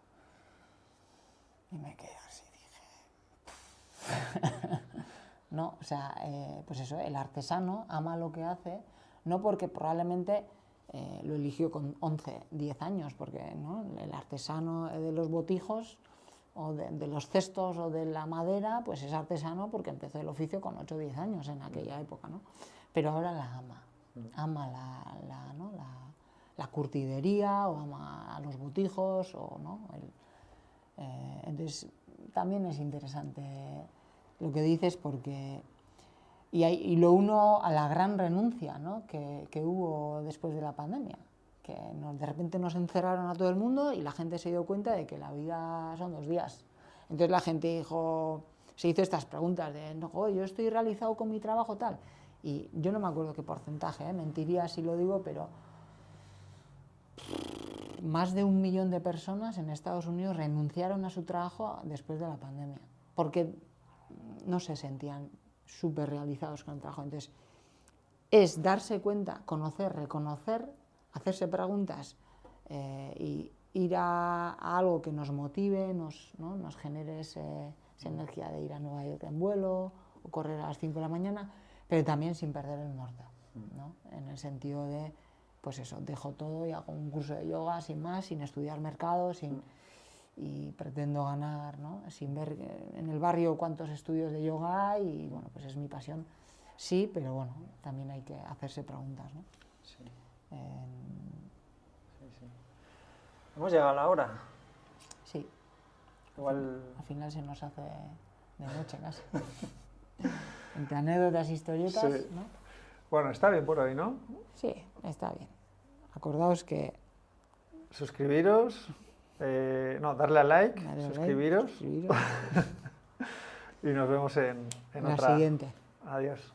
Y me quedé así. No, o sea, pues eso, el artesano ama lo que hace, no porque probablemente lo eligió con 11, 10 años, porque ¿no? El artesano de los botijos o de los cestos o de la madera, pues es artesano porque empezó el oficio con 8 o 10 años en aquella época, ¿no? Pero ahora la ama la curtidería o ama a los botijos, o, ¿no? Entonces, también es interesante lo que dices porque... Y lo uno a la gran renuncia, ¿no? que hubo después de la pandemia, que de repente nos encerraron a todo el mundo y la gente se dio cuenta de que la vida son 2 días. Entonces la gente dijo, se hizo estas preguntas de, no, yo estoy realizado con mi trabajo tal, y yo no me acuerdo qué porcentaje, mentiría si lo digo, pero más de 1 millón de personas en Estados Unidos renunciaron a su trabajo después de la pandemia, porque no se sentían súper realizados con el trabajo. Entonces, es darse cuenta, conocer, reconocer, hacerse preguntas y ir a algo que nos motive, ¿no? Nos genere esa energía de ir a Nueva York en vuelo o correr a las 5 de la mañana, pero también sin perder el norte, ¿no? En el sentido de, pues eso, dejo todo y hago un curso de yoga sin más, sin estudiar mercado, y pretendo ganar, ¿no? Sin ver en el barrio cuántos estudios de yoga hay, y bueno, pues es mi pasión. Sí, pero bueno, también hay que hacerse preguntas, ¿no? Sí. Sí. ¿Hemos llegado a la hora? Sí. Igual... Al final se nos hace de noche casi. Entre anécdotas, historietas, sí. ¿no? Bueno, está bien por hoy, ¿no? Sí, está bien. Acordaos que... Suscribiros, darle a like, suscribiros. Y Y nos vemos en la otra. siguiente. Adiós.